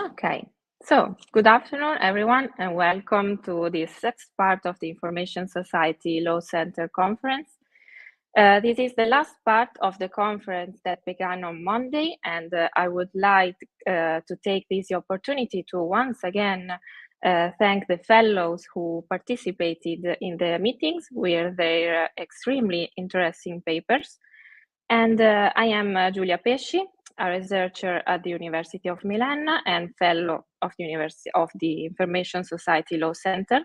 Okay, so good afternoon, everyone, and welcome to this sixth part of the Information Society Law Center conference. This is the last part of the conference that began on Monday, and I would like to take this opportunity to once again thank the fellows who participated in the meetings with their extremely interesting papers. And I am Giulia Pesci, a researcher at the University of Milan and fellow of the Information Society Law Center.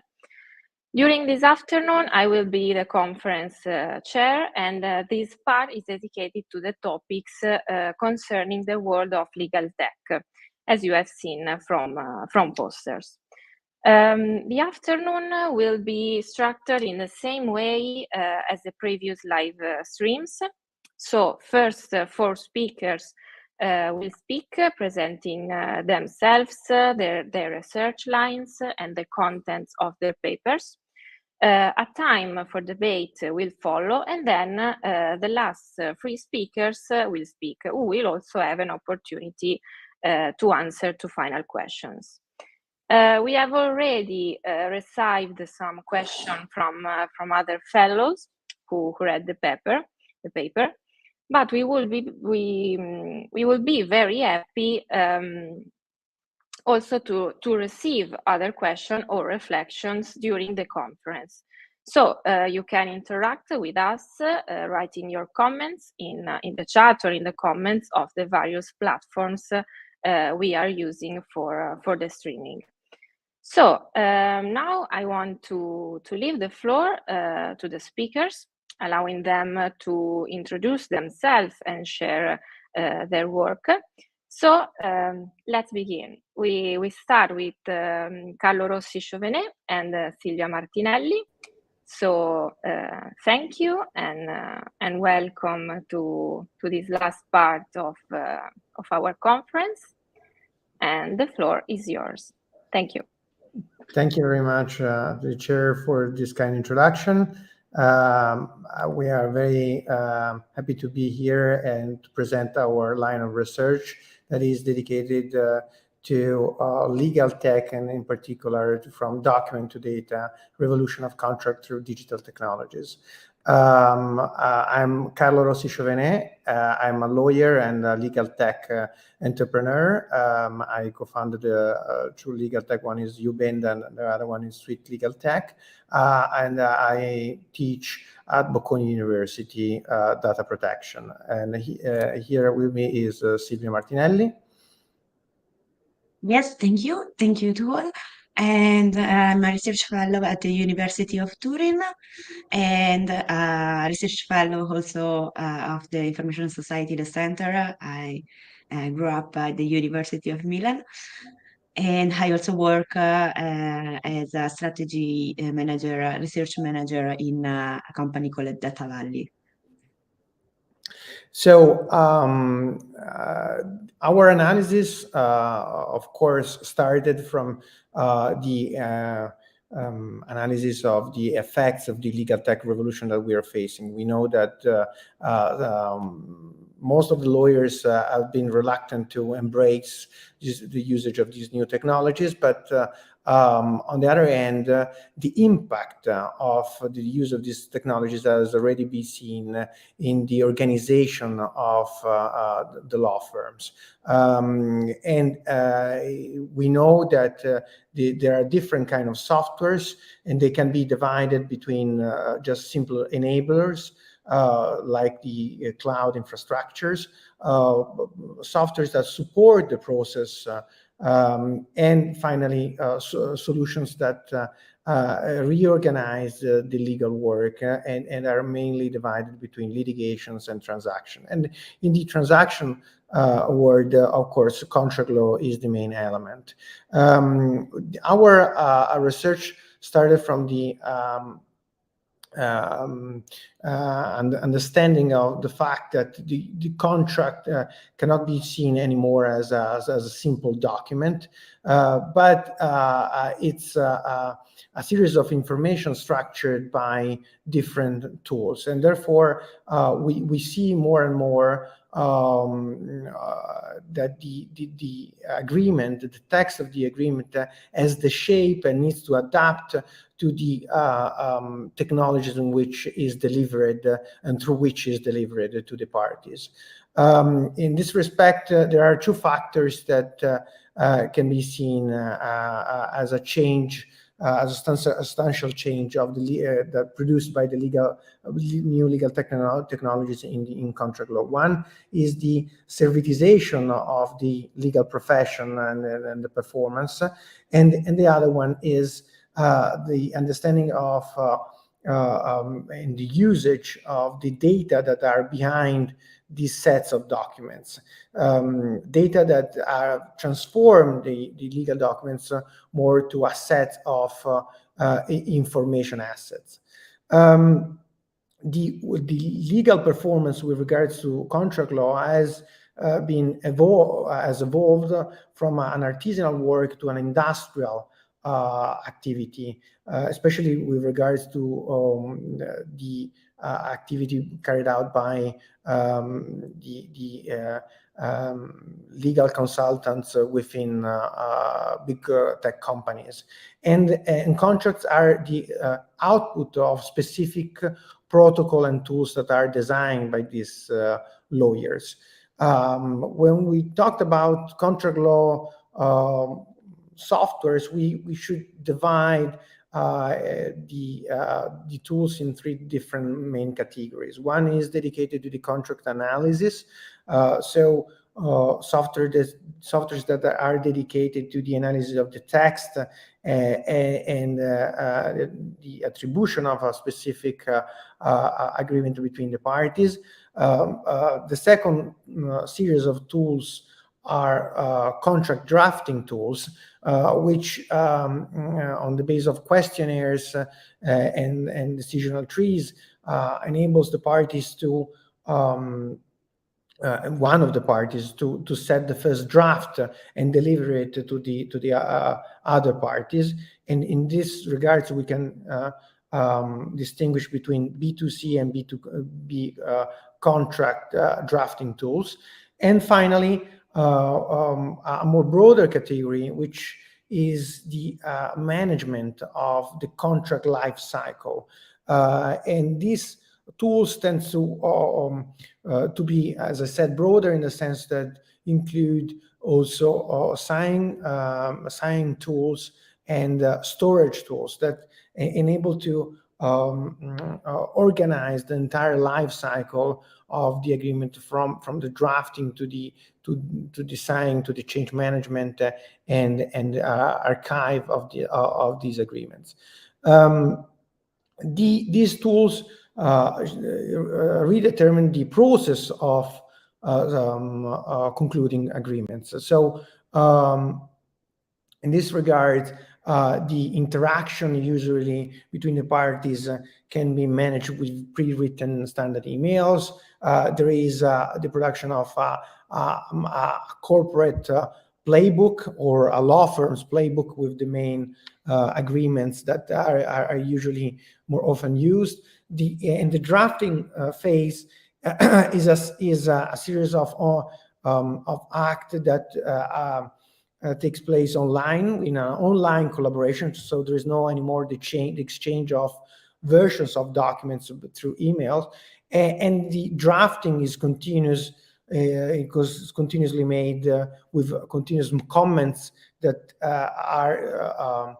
During this afternoon, I will be the conference chair, and this part is dedicated to the topics concerning the world of legal tech, as you have seen from posters. The afternoon will be structured in the same way as the previous live streams. So first, four speakers will speak, presenting themselves, their research lines, and the contents of their papers. A time for debate will follow, and then the last three speakers will speak, who will also have an opportunity to answer to final questions. We have already received some questions from other fellows who read the paper, but we will be very happy also to receive other questions or reflections during the conference. So you can interact with us, writing your comments in the chat or in the comments of the various platforms we are using for the streaming. So now I want to leave the floor to the speakers, allowing them to introduce themselves and share their work. So let's begin. We start with Carlo Rossi Chauvenet and Silvia Martinelli. So thank you and welcome to this last part of our conference. And the floor is yours. Thank you. Thank you very much, the chair, for this kind introduction. We are very happy to be here and to present our line of research that is dedicated to legal tech, and in particular from document to data, revolution of contract through digital technologies. I'm Carlo Rossi Chauvenet. I'm a lawyer and a legal tech entrepreneur. I co-founded two legal tech. One is Ubend and the other one is Street Legal Tech. And I teach at Bocconi University data protection. And here with me is Silvia Martinelli. Yes, thank you. Thank you to all. And I'm a research fellow at the University of Turin, and a research fellow also of the Information Society, the Center. I grew up at the University of Milan, and I also work as a strategy manager, research manager in a company called Data Valley. So our analysis, of course, started from the analysis of the effects of the legal tech revolution that we are facing. We know that most of the lawyers have been reluctant to embrace the usage of these new technologies, but on the other hand, the impact of the use of these technologies has already been seen in the organization of the law firms. And we know that there are different kinds of softwares, and they can be divided between just simple enablers, like the cloud infrastructures, softwares that support the process, and finally solutions that reorganize the legal work and are mainly divided between litigations and transaction. And in the transaction world, of course, contract law is the main element. Our research started from the understanding of the fact that the contract cannot be seen anymore as a simple document, but it's a series of information structured by different tools, and therefore we see more and more that the agreement, the text of the agreement, has the shape and needs to adapt to the technologies in which is delivered and through which is delivered to the parties. In this respect, there are two factors that can be seen as a change, as a substantial change of the that produced by the new legal technologies in contract law. One is the servitization of the legal profession and the performance, and the other one is the understanding of and the usage of the data that are behind these sets of documents, data that transform the legal documents more to a set of information assets. The legal performance with regards to contract law has evolved from an artisanal work to an industrial activity, especially with regards to the activity carried out by the legal consultants within big tech companies. And contracts are the output of specific protocol and tools that are designed by these lawyers. When we talked about contract law softwares, we should divide the tools in three different main categories. One is dedicated to the contract analysis, softwares that are dedicated to the analysis of the text and the attribution of a specific agreement between the parties. The second series of tools are contract drafting tools, which on the basis of questionnaires and decisional trees enables the parties to one of the parties to set the first draft and deliver it to the other parties. And in this regards, we can distinguish between B2C and B2B contract drafting tools. And finally, a more broader category, which is the management of the contract life cycle. And these tools tend to be, as I said, broader in the sense that include also sign tools and storage tools that enable to organize the entire life cycle of the agreement from the drafting to the signing to the change management and archive of these agreements. These tools redetermine the process of concluding agreements. So in this regard, the interaction usually between the parties can be managed with pre-written standard emails. There is the production of a corporate playbook or a law firm's playbook with the main agreements that are usually more often used. And the drafting phase is a series of acts that takes place online in an online collaboration. So there is no anymore the exchange of versions of documents through emails, and the drafting is continuous because it's continuously made with continuous comments that are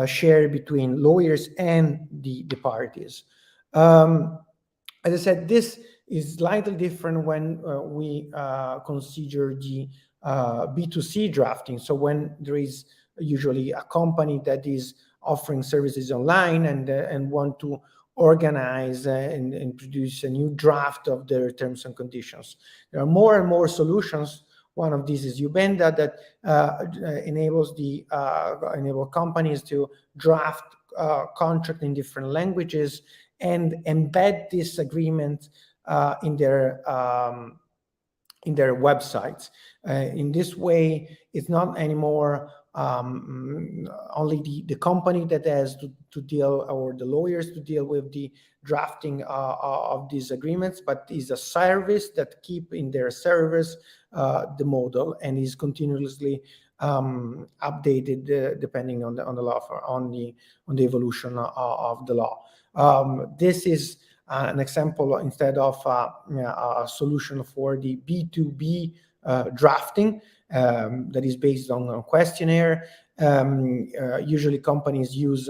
shared between lawyers and the parties. As I said, this is slightly different when we consider the B2C drafting. So when there is usually a company that is offering services online and want to organize and produce a new draft of their terms and conditions. There are more and more solutions. One of these is Ubenda that enable companies to draft contract in different languages and embed this agreement in their websites. In this way, it's not anymore only the company that has to deal, or the lawyers to deal with the drafting of these agreements, but is a service that keep in their service the model and is continuously updated depending on the law, on the evolution of the law. This is an example instead of a solution for the B2B drafting that is based on a questionnaire. Usually companies use,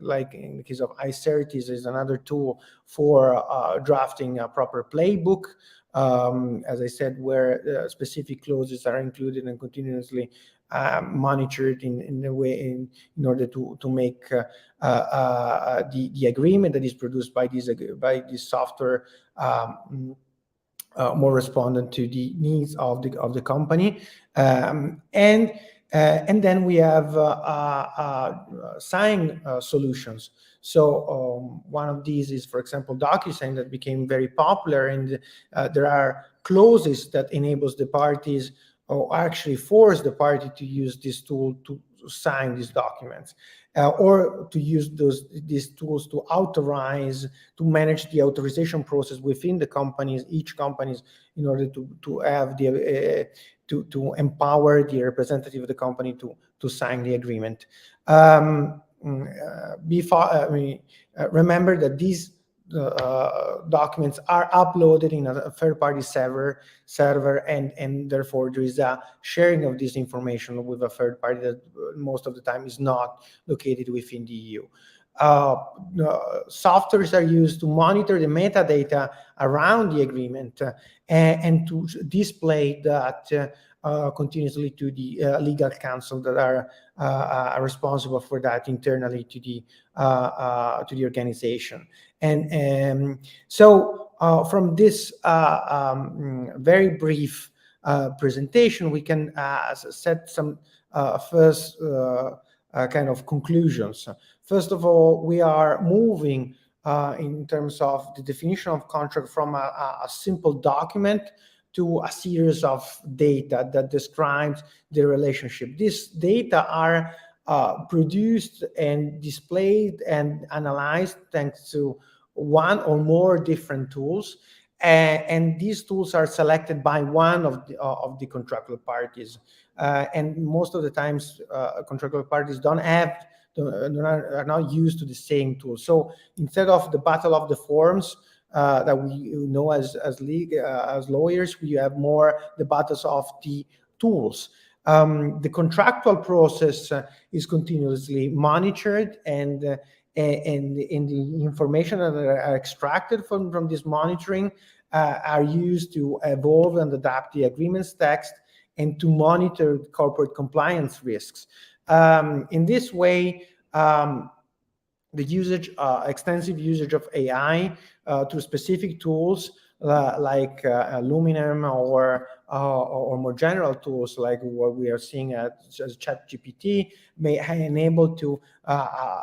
like in the case of iCertis, is another tool for drafting a proper playbook. As I said, where specific clauses are included and continuously monitored in a way in order to make the agreement that is produced by this software more respondent to the needs of the company. And then we have sign solutions. So one of these is, for example, DocuSign, that became very popular, and there are clauses that enables the parties, or actually force the party, to use this tool to sign these documents, or to use these tools to authorize, to manage the authorization process within the companies, each companies, in order to have the to empower the representative of the company to sign the agreement. Remember that these documents are uploaded in a third-party server, and therefore there is a sharing of this information with a third party that most of the time is not located within the EU. Softwares are used to monitor the metadata around the agreement and to display that continuously to the legal counsel that are responsible for that internally to the organization. And so from this very brief presentation, we can set some first kind of conclusions. First of all, we are moving in terms of the definition of contract from a simple document to a series of data that describes the relationship. These data are produced and displayed and analyzed thanks to one or more different tools, and these tools are selected by one of the contractual parties. And most of the times, contractual parties are not used to the same tool. So instead of the battle of the forms that we know as lawyers, we have more the battles of the tools. The contractual process is continuously monitored, and the information that are extracted from this monitoring are used to evolve and adapt the agreements text and to monitor corporate compliance risks. In this way, the extensive usage of AI to specific tools like Luminum or more general tools like what we are seeing as ChatGPT may enable to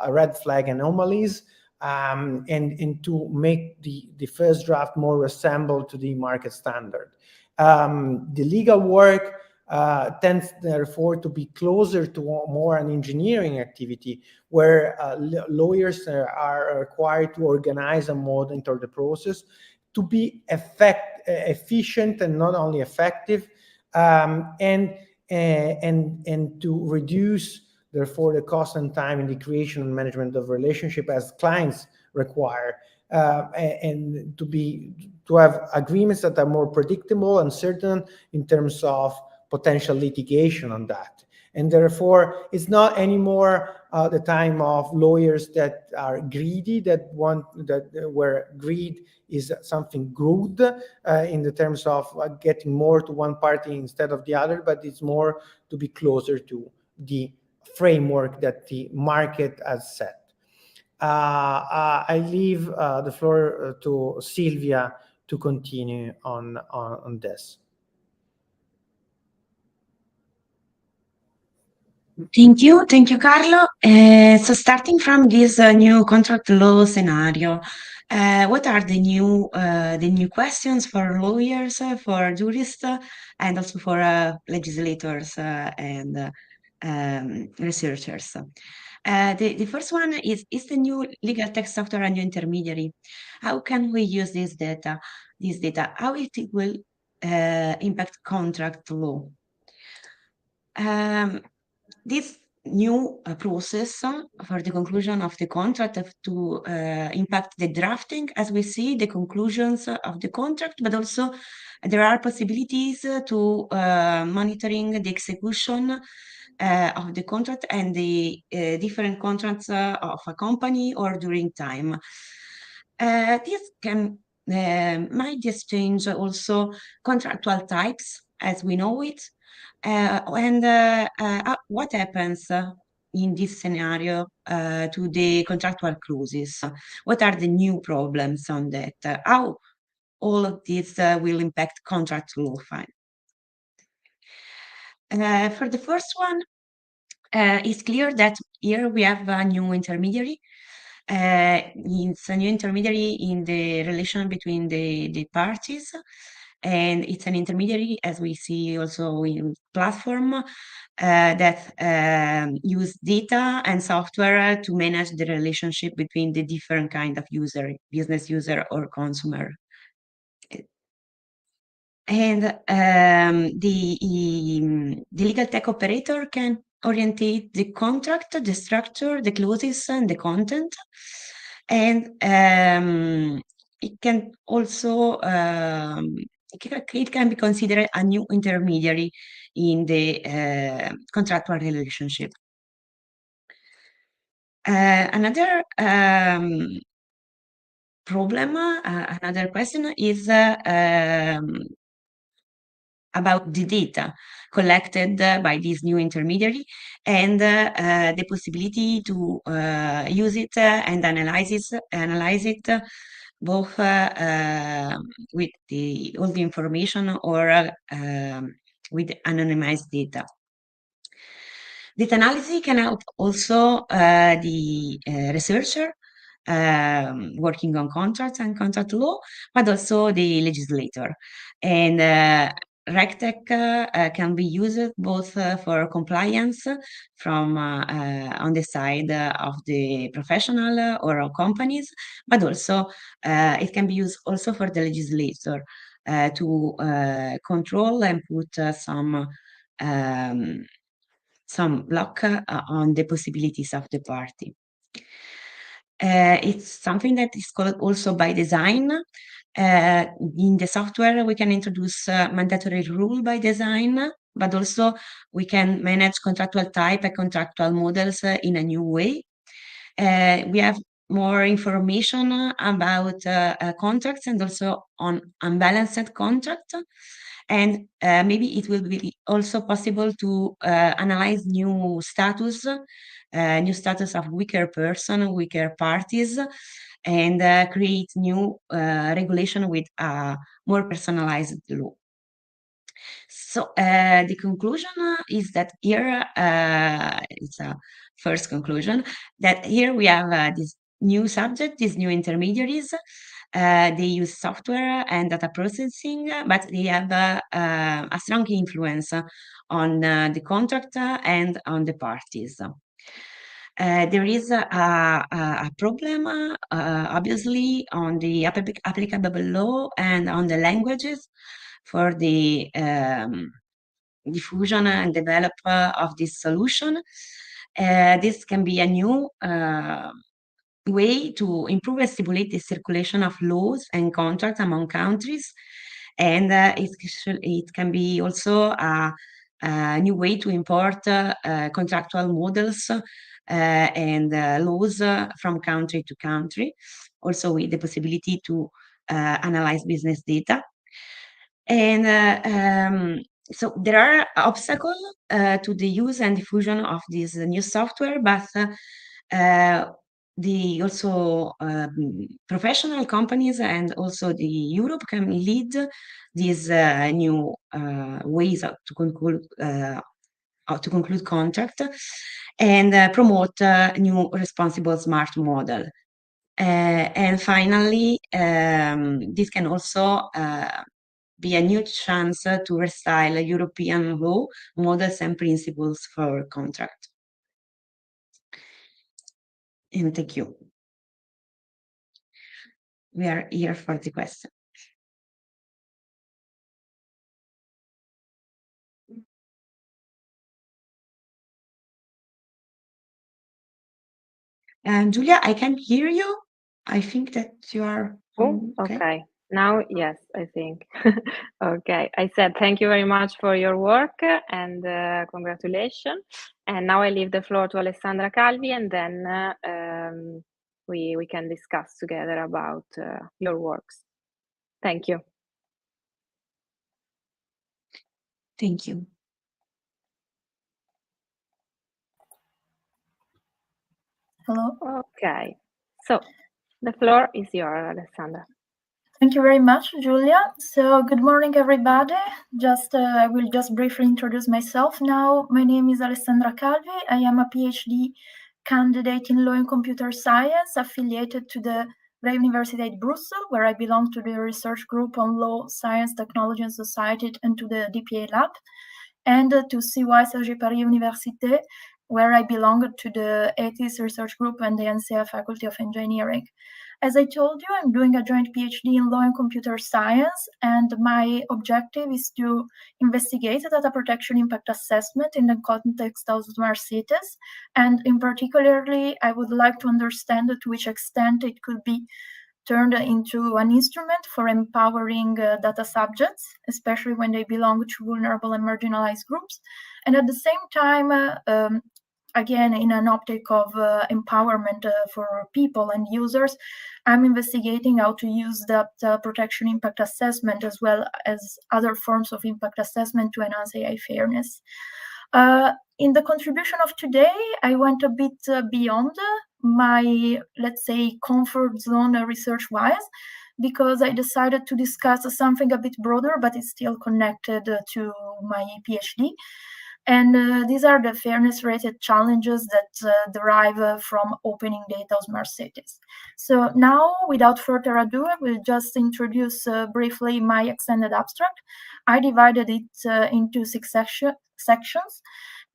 red flag anomalies and to make the first draft more resemble to the market standard. The legal work tends therefore to be closer to more an engineering activity, where lawyers are required to organize and monitor the process to be efficient and not only effective, and to reduce therefore the cost and time in the creation and management of relationship as clients require, and to have agreements that are more predictable and certain in terms of potential litigation on that. And therefore, it's not anymore the time of lawyers that are greedy, where greed is something good in the terms of getting more to one party instead of the other, but it's more to be closer to the framework that the market has set. I leave the floor to Silvia to continue on this. Thank you, Carlo. So starting from this new contract law scenario, what are the new questions for lawyers, for jurists, and also for legislators and researchers. The first one is the new legal tech software a new intermediary? How can we use this data? How it will impact contract law? This new process for the conclusion of the contract have to impact the drafting, as we see, the conclusions of the contract, but also there are possibilities to monitoring the execution of the contract and the different contracts of a company or during time. This can might just change also contractual types as we know it. What happens in this scenario to the contractual clauses? What are the new problems on that? How all of this will impact contract law? Fine. For the first one, it's clear that here we have a new intermediary. It's a new intermediary in the relation between the parties, and it's an intermediary, as we see also in platform, that use data and software to manage the relationship between the different kind of user, business user or consumer. And the legal tech operator can orientate the contract, the structure, the clauses, and the content. And it can also it can be considered a new intermediary in the contractual relationship. Another problem, another question is about the data collected by this new intermediary and the possibility to use it and analyze it both with all the information or with anonymized data. This analysis can help also the researcher working on contracts and contract law, but also the legislator. And RegTech can be used both for compliance from on the side of the professional or companies, but also it can be used also for the legislator to control and put some block on the possibilities of the party. It's something that is called also by design. In the software, we can introduce mandatory rule by design, but also we can manage contractual type and contractual models in a new way. We have more information about contracts and also on unbalanced contract. And maybe it will be also possible to analyze new status of weaker person, weaker parties, and create new regulation with a more personalized law. So the conclusion is that here, it's a first conclusion, that here we have this new subject, these new intermediaries. They use software and data processing, but they have a strong influence on the contract and on the parties. There is a problem, obviously, on the applicable law and on the languages for the diffusion and develop of this solution. This can be a new way to improve and stimulate the circulation of laws and contracts among countries. And it can be also a new way to import contractual models and laws from country to country, also with the possibility to analyze business data. And so there are obstacles to the use and diffusion of this new software, but the also professional companies and also the Europe can lead these new ways to conclude contract and promote new responsible smart model. And finally, this can also be a new chance to restyle European law models and principles for contract. And thank you. We are here for the question. And Giulia, I can hear you. I think that you are okay. Now, yes, I think. Okay. I said thank you very much for your work and congratulations. And now I leave the floor to Alessandra Calvi, and then we can discuss together about your works. Thank you. Thank you. Hello. Okay. So the floor is yours, Alessandra. Thank you very much, Giulia. So good morning, everybody. I will just briefly introduce myself now. My name is Alessandra Calvi. I am a PhD candidate in law and computer science affiliated to the Vrije Universiteit Brussels, where I belong to the research group on law, science, technology and society, and to the DPA lab, and to CY Sergi Paris Université, where I belong to the ETHIS research group and the NCF Faculty of Engineering. As I told you, I'm doing a joint PhD in law and computer science, and my objective is to investigate data protection impact assessment in the context of smart cities. And in particularly, I would like to understand to which extent it could be turned into an instrument for empowering data subjects, especially when they belong to vulnerable and marginalized groups. And at the same time, again, in an optic of empowerment for people and users, I'm investigating how to use that protection impact assessment as well as other forms of impact assessment to enhance AI fairness. In the contribution of today, I went a bit beyond my, let's say, comfort zone research-wise, because I decided to discuss something a bit broader, but it's still connected to my PhD. And these are the fairness-related challenges that derive from opening data of smart cities. So now, without further ado, I will just introduce briefly my extended abstract. I divided it into 6 sections.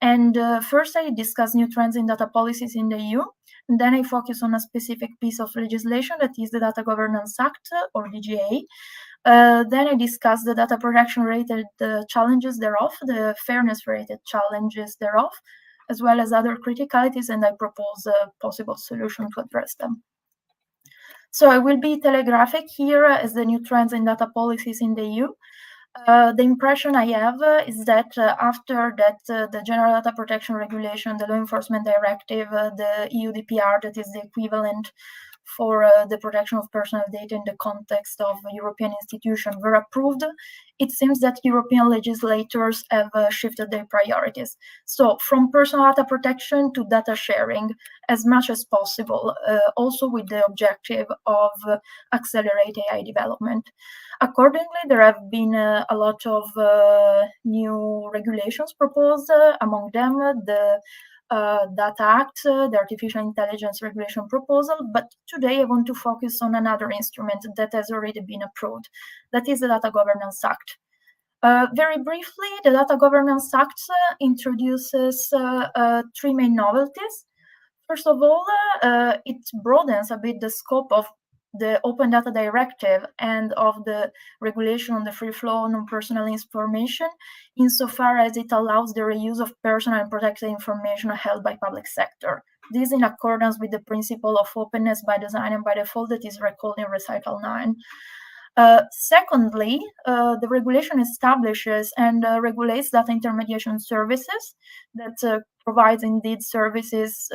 And first, I discuss new trends in data policies in the EU. And then I focus on a specific piece of legislation, that is the Data Governance Act, or DGA. Then I discuss the data protection-related challenges thereof, the fairness-related challenges thereof, as well as other criticalities, and I propose a possible solution to address them. So I will be telegraphic here as the new trends in data policies in the EU. The impression I have is that after that, the General Data Protection Regulation, the Law Enforcement Directive, the EU DPR, that is the equivalent for the protection of personal data in the context of European institutions, were approved, it seems that European legislators have shifted their priorities. So from personal data protection to data sharing as much as possible, also with the objective of accelerate AI development. Accordingly, there have been a lot of new regulations proposed, among them the Data Act, the Artificial Intelligence Regulation proposal, but today I want to focus on another instrument that has already been approved, that is the Data Governance Act. Very briefly, the Data Governance Act introduces 3 main novelties. First of all, it broadens a bit the scope of the Open Data Directive and of the regulation on the free flow of non-personal information, insofar as it allows the reuse of personal and protected information held by public sector. This in accordance with the principle of openness by design and by default that is recalled in Recital 9. Secondly, the regulation establishes and regulates data intermediation services that provides indeed services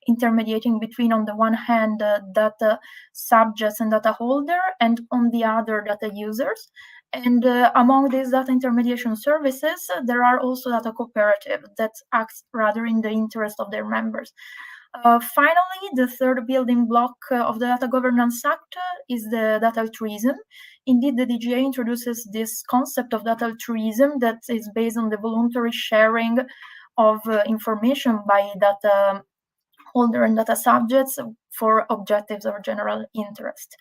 intermediating between, on the one hand, data subjects and data holder, and on the other, data users. And among these data intermediation services, there are also data cooperative that acts rather in the interest of their members. Finally, the third building block of the Data Governance Act is the data altruism. Indeed, the DGA introduces this concept of data altruism that is based on the voluntary sharing of information by data holder and data subjects for objectives of general interest.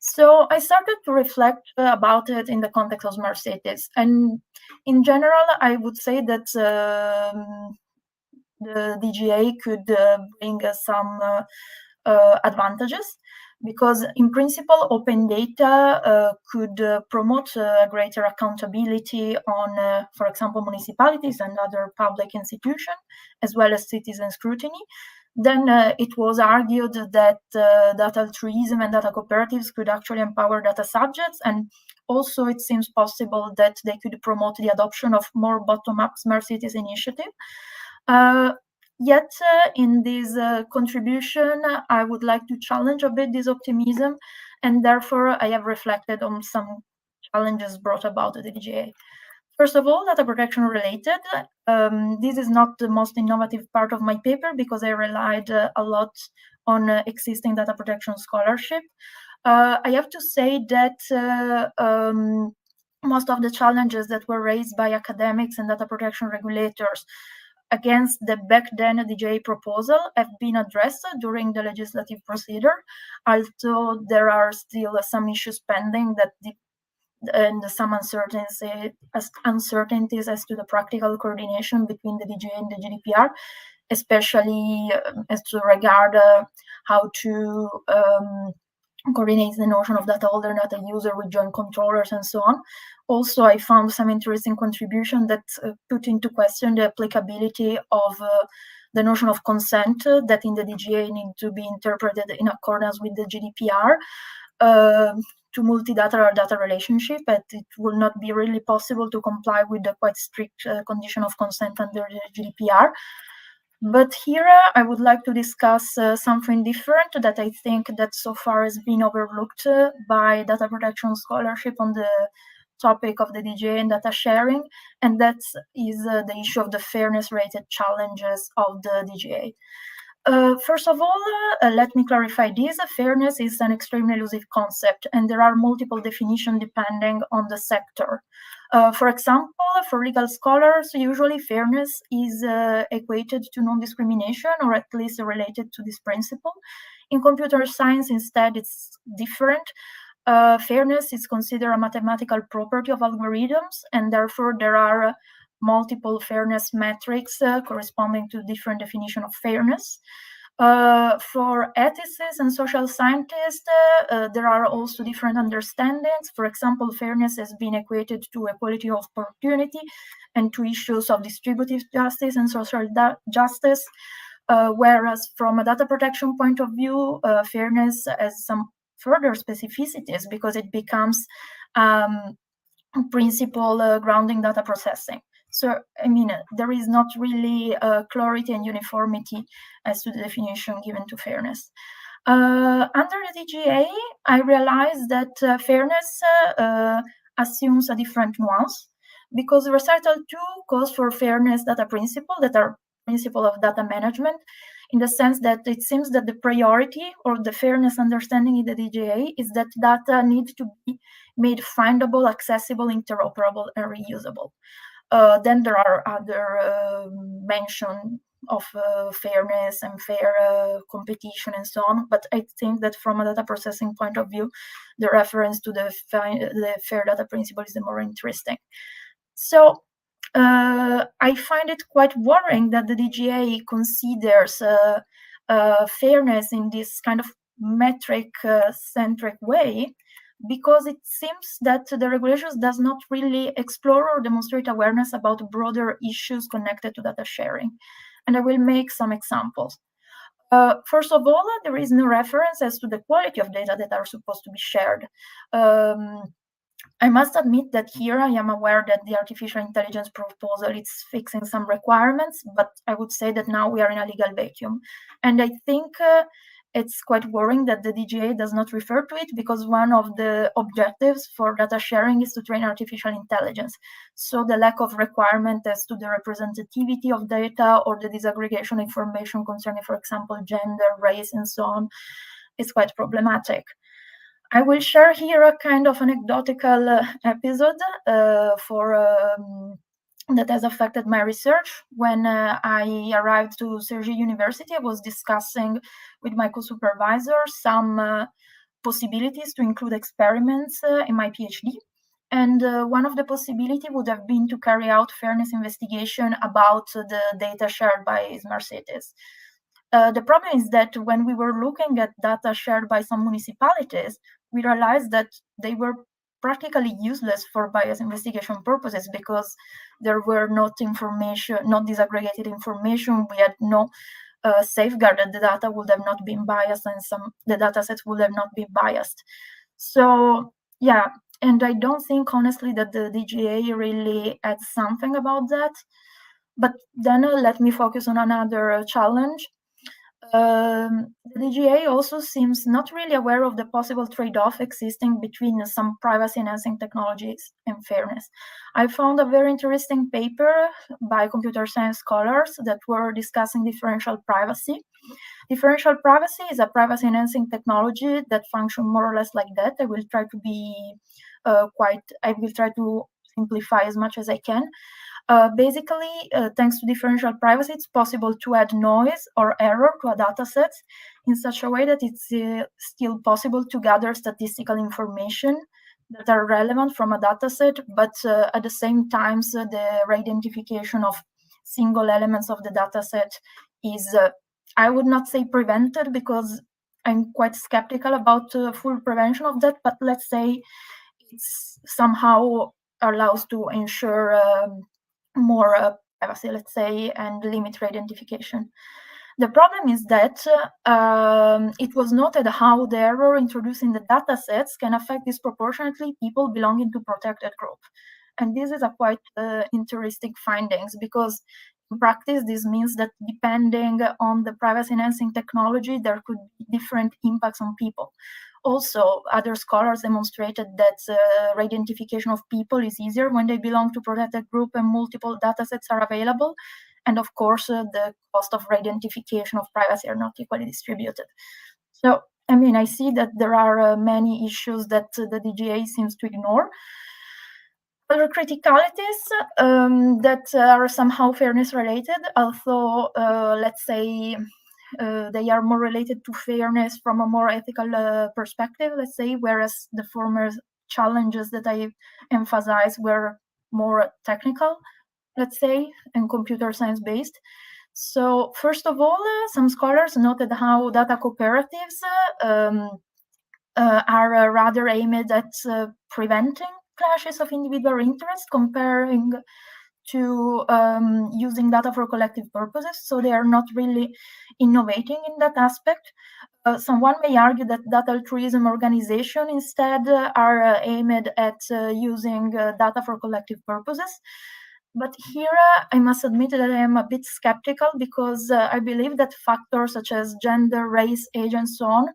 So I started to reflect about it in the context of smart cities. And in general, I would say that the DGA could bring some advantages, because in principle, open data could promote greater accountability on, for example, municipalities and other public institutions, as well as citizen scrutiny. Then it was argued that data altruism and data cooperatives could actually empower data subjects, and also it seems possible that they could promote the adoption of more bottom-up smart cities initiative. Yet, in this contribution, I would like to challenge a bit this optimism, and therefore I have reflected on some challenges brought about the DGA. First of all, data protection related. This is not the most innovative part of my paper, because I relied a lot on existing data protection scholarship. I have to say that most of the challenges that were raised by academics and data protection regulators against the back then DGA proposal have been addressed during the legislative procedure, although there are still some issues pending and some uncertainties as to the practical coordination between the DGA and the GDPR, especially as to regard how to coordinates the notion of data holder, data user with joint controllers, and so on. Also, I found some interesting contribution that put into question the applicability of the notion of consent that in the DGA need to be interpreted in accordance with the GDPR to multi-data or data relationship, but it will not be really possible to comply with the quite strict condition of consent under the GDPR. But here I would like to discuss something different that I think that so far has been overlooked by data protection scholarship on the topic of the DGA and data sharing, and that is the issue of the fairness-related challenges of the DGA. First of all, let me clarify this. Fairness is an extremely elusive concept, and there are multiple definitions depending on the sector. For example, for legal scholars, usually fairness is equated to non-discrimination, or at least related to this principle. In computer science, instead, it's different. Fairness is considered a mathematical property of algorithms, and therefore there are multiple fairness metrics corresponding to different definition of fairness. For ethicists and social scientists, there are also different understandings. For example, fairness has been equated to equality of opportunity and to issues of distributive justice and social justice, whereas from a data protection point of view, fairness has some further specificities because it becomes principle grounding data processing. So, I mean, there is not really clarity and uniformity as to the definition given to fairness. Under the DGA, I realized that fairness assumes a different nuance, because recital 2 calls for fairness data principle, that are principle of data management, in the sense that it seems that the priority or the fairness understanding in the DGA is that data needs to be made findable, accessible, interoperable, and reusable. Then there are other mention of fairness and fair competition and so on, but I think that from a data processing point of view, the reference to the fair data principle is the more interesting. So I find it quite worrying that the DGA considers fairness in this kind of metric-centric way, because it seems that the regulations does not really explore or demonstrate awareness about broader issues connected to data sharing. And I will make some examples. First of all, there is no reference as to the quality of data that are supposed to be shared. I must admit that here I am aware that the artificial intelligence proposal is fixing some requirements, but I would say that now we are in a legal vacuum. And I think it's quite worrying that the DGA does not refer to it, because one of the objectives for data sharing is to train artificial intelligence. So the lack of requirement as to the representativity of data or the disaggregation information concerning, for example, gender, race, and so on, is quite problematic. I will share here a kind of anecdotal episode that has affected my research. When I arrived to Cergy University, I was discussing with my co-supervisor some possibilities to include experiments in my PhD. And one of the possibilities would have been to carry out fairness investigation about the data shared by smart cities. The problem is that when we were looking at data shared by some municipalities, we realized that they were practically useless for bias investigation purposes because there were not disaggregated information. We had no safeguard that the data would have not been biased and the data sets would have not been biased. So yeah, and I don't think honestly that the DGA really adds something about that. But then let me focus on another challenge. The DGA also seems not really aware of the possible trade-off existing between some privacy-enhancing technologies and fairness. I found a very interesting paper by computer science scholars that were discussing differential privacy. Differential privacy is a privacy-enhancing technology that functions more or less like that. I will try to simplify as much as I can. Basically, thanks to differential privacy, it's possible to add noise or error to a dataset in such a way that it's still possible to gather statistical information that are relevant from a dataset, but at the same time, the re-identification of single elements of the dataset is, I would not say prevented because I'm quite skeptical about full prevention of that, but let's say it's somehow allows to ensure more privacy, let's say, and limit re-identification. The problem is that it was noted how the error introduced in the datasets can affect disproportionately people belonging to protected group. And this is a quite interesting findings because in practice, this means that depending on the privacy-enhancing technology, there could be different impacts on people. Also, other scholars demonstrated that re-identification of people is easier when they belong to protected group and multiple datasets are available. And of course, the cost of re-identification of privacy are not equally distributed. So, I mean, I see that there are many issues that the DGA seems to ignore. Other criticalities that are somehow fairness related, although let's say they are more related to fairness from a more ethical perspective, let's say, whereas the former challenges that I emphasized were more technical, let's say, and computer science based. So first of all, some scholars noted how data cooperatives are rather aimed at preventing clashes of individual interest comparing to using data for collective purposes. So they are not really innovating in that aspect. Someone may argue that data altruism organizations instead are aimed at using data for collective purposes. But here I must admit that I am a bit skeptical because I believe that factors such as gender, race, age, and so on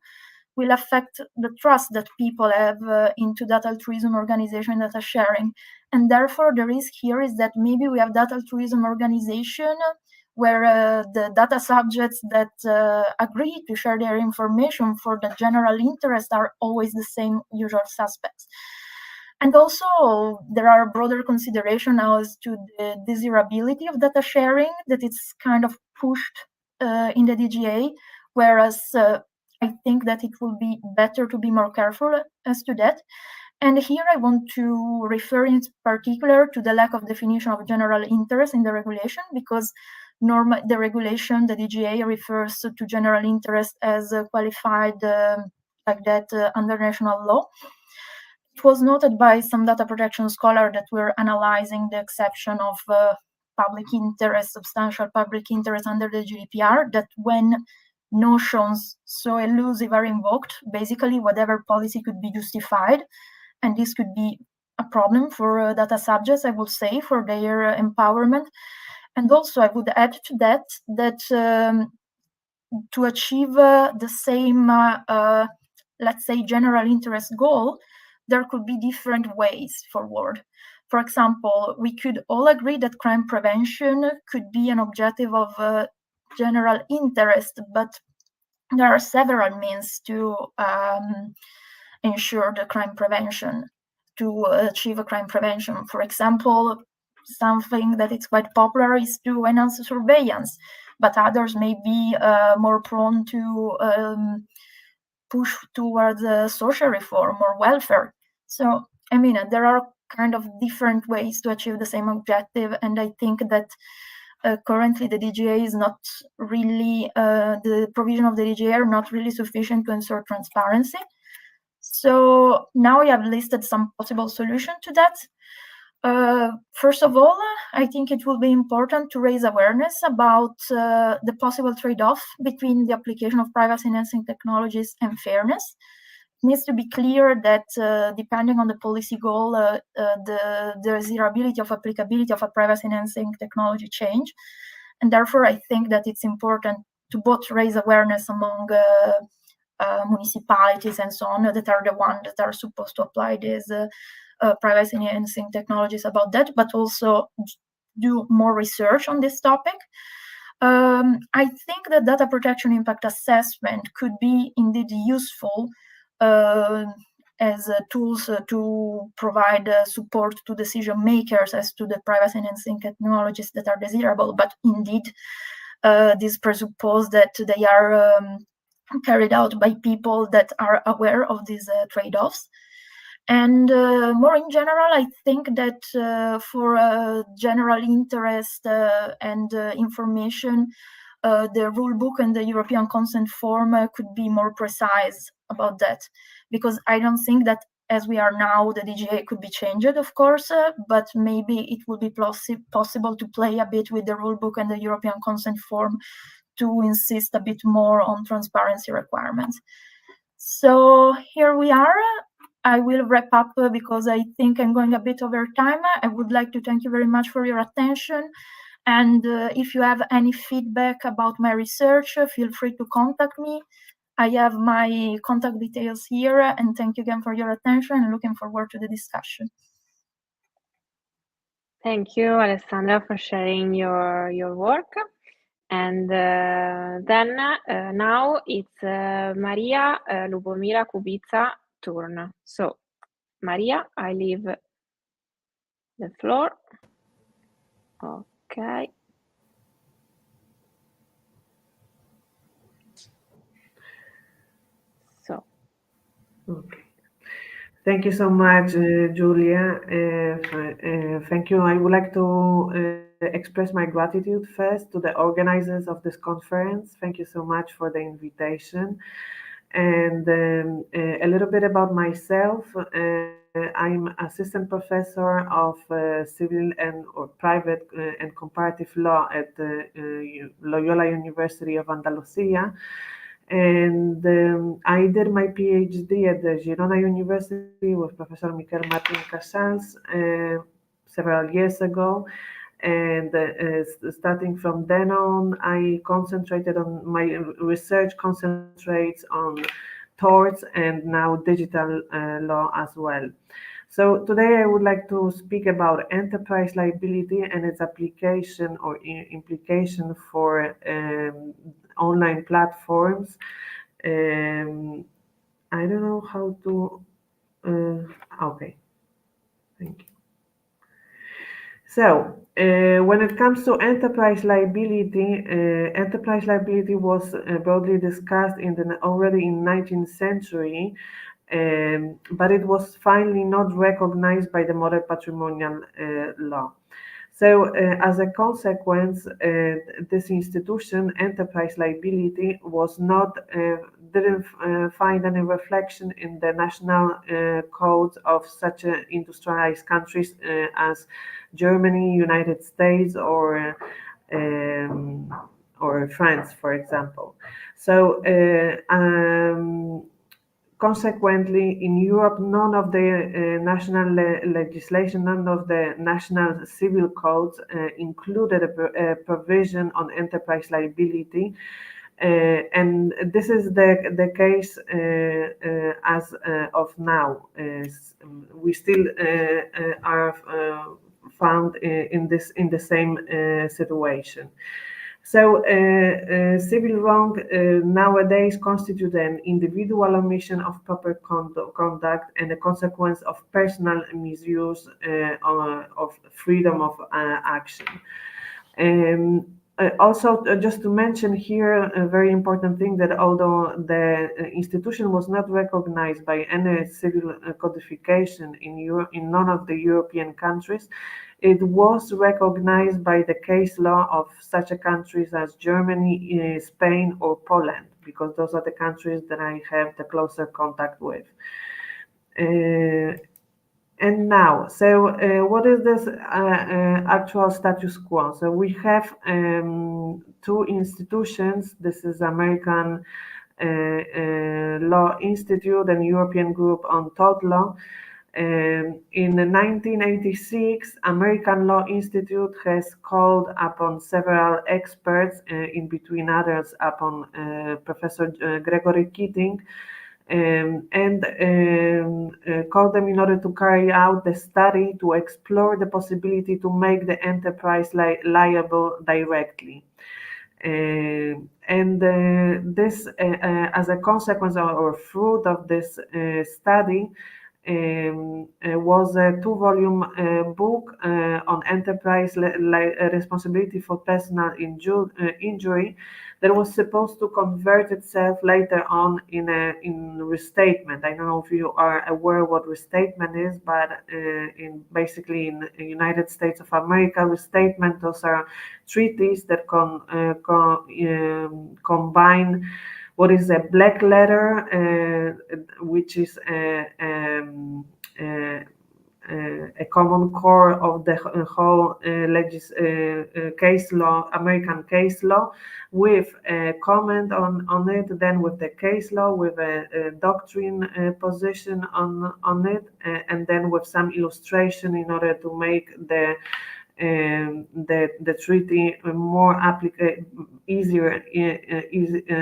will affect the trust that people have into data altruism organization data sharing. And therefore, the risk here is that maybe we have data altruism organization where the data subjects that agree to share their information for the general interest are always the same usual suspects. And also, there are broader considerations now as to the desirability of data sharing, that it's kind of pushed in the DGA, whereas I think that it will be better to be more careful as to that. And here I want to refer in particular to the lack of definition of general interest in the regulation, because the regulation, the DGA, refers to general interest as qualified like that under national law. It was noted by some data protection scholars that were analyzing the exception of public interest, substantial public interest under the GDPR, that when notions so elusive are invoked, basically whatever policy could be justified, and this could be a problem for data subjects, I would say, for their empowerment. And also I would add to that to achieve the same, let's say, general interest goal, there could be different ways forward. For example, we could all agree that crime prevention could be an objective of general interest, but there are several means to ensure the crime prevention, to achieve a crime prevention. For example, something that is quite popular is to enhance surveillance, but others may be more prone to push towards social reform or welfare. So, I mean, there are kind of different ways to achieve the same objective, and I think that currently the DGA is not really, the provision of the DGA are not really sufficient to ensure transparency. So now I have listed some possible solutions to that. First of all, I think it will be important to raise awareness about the possible trade-off between the application of privacy-enhancing technologies and fairness. It needs to be clear that depending on the policy goal, the desirability of applicability of a privacy-enhancing technology change. And therefore, I think that it's important to both raise awareness among municipalities and so on that are the ones that are supposed to apply these privacy enhancing technologies about that, but also do more research on this topic. I think that data protection impact assessment could be indeed useful as tools to provide support to decision makers as to the privacy enhancing technologies that are desirable, but indeed this presupposes that they are carried out by people that are aware of these trade-offs. And more in general, I think that for general interest and information, the rule book and the European consent form could be more precise about that, because I don't think that as we are now, the DGA could be changed, of course, but maybe it would be possible to play a bit with the rule book and the European consent form to insist a bit more on transparency requirements. So here we are. I will wrap up because I think I'm going a bit over time. I would like to thank you very much for your attention. And if you have any feedback about my research, feel free to contact me. I have my contact details here, and thank you again for your attention and looking forward to the discussion. Thank you, Alessandra, for sharing your work. And then now it's Maria Lubomira Kubica turn. So, Maria, I leave the floor. Okay. So. Okay. Thank you so much, Giulia. Thank you. I would like to express my gratitude first to the organizers of this conference. Thank you so much for the invitation. And a little bit about myself. I'm assistant professor of civil or private and comparative law at Loyola University of Andalusia. And I did my PhD at the Girona University with Professor Miquel Martín Casals several years ago. And starting from then on, I concentrated on my research concentrates on torts and now digital law as well. So today I would like to speak about enterprise liability and its application or implication for online platforms. I don't know how to, okay, thank you. So when it comes to enterprise liability was broadly discussed already in 19th century, but it was finally not recognized by the modern patrimonial law. So as a consequence, this institution, enterprise liability, was not didn't find any reflection in the national codes of such industrialized countries as Germany, United States, or France, for example. So consequently, in Europe, none of the national legislation, none of the national civil codes included a provision on enterprise liability. And this is the case as of now. We still are found in the same situation. So civil wrong nowadays constitute an individual omission of proper conduct and a consequence of personal misuse of freedom of action. Also, just to mention here, a very important thing that although the institution was not recognized by any civil codification in none of the European countries, it was recognized by the case law of such a countries as Germany, Spain, or Poland, because those are the countries that I have the closer contact with. And now, so what is this actual status quo? So we have two institutions. This is American Law Institute and European Group on Tort Law. In 1986, American Law Institute has called upon several experts, in between others upon Professor Gregory Keating, called them in order to carry out the study to explore the possibility to make the enterprise liable directly. This, as a consequence or fruit of this study, was a two-volume book on enterprise responsibility for personal injury that was supposed to convert itself later on in restatement. I don't know if you are aware what restatement is, but basically in the United States of America, restatement, those are treaties that combine what is a black letter, which is a common core of the whole case law, American case law, with a comment on it, then with the case law, with a doctrine position on it, and then with some illustration in order to make the treaty more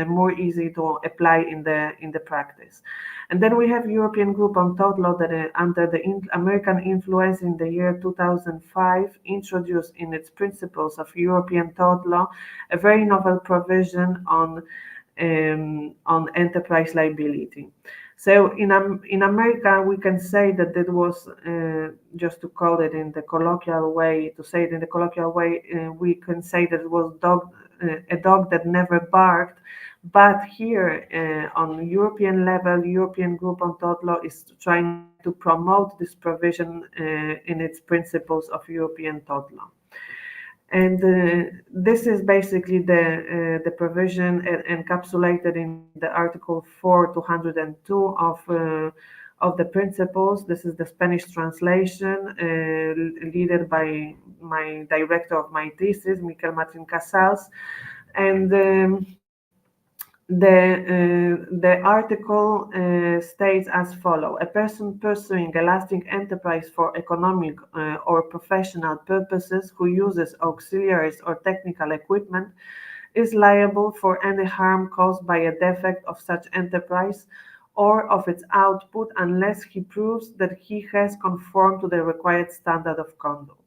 more easy to apply in the practice. And then we have European Group on Tort Law that under the American influence in the year 2005 introduced in its principles of European tort law a very novel provision on enterprise liability. So in America, we can say that it was, just to call it in the colloquial way, we can say that it was a dog that never barked. But here on European level, European Group on Tort Law is trying to promote this provision in its principles of European tort law. And this is basically the provision encapsulated in the Article 4(202) of the principles. This is the Spanish translation, led by my director of my thesis, Miquel Martín Casals. And the article states as follows: a person pursuing a lasting enterprise for economic or professional purposes who uses auxiliaries or technical equipment is liable for any harm caused by a defect of such enterprise or of its output unless he proves that he has conformed to the required standard of conduct.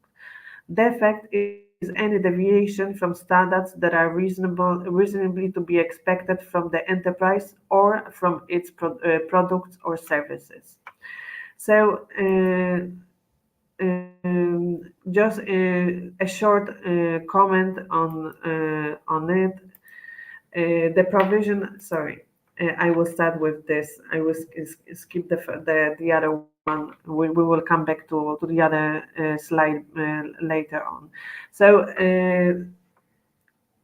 Defect is any deviation from standards that are reasonably to be expected from the enterprise or from its products or services. So just a short comment on it. The provision, sorry, I will start with this. I will skip the other one. We will come back to the other slide later on. So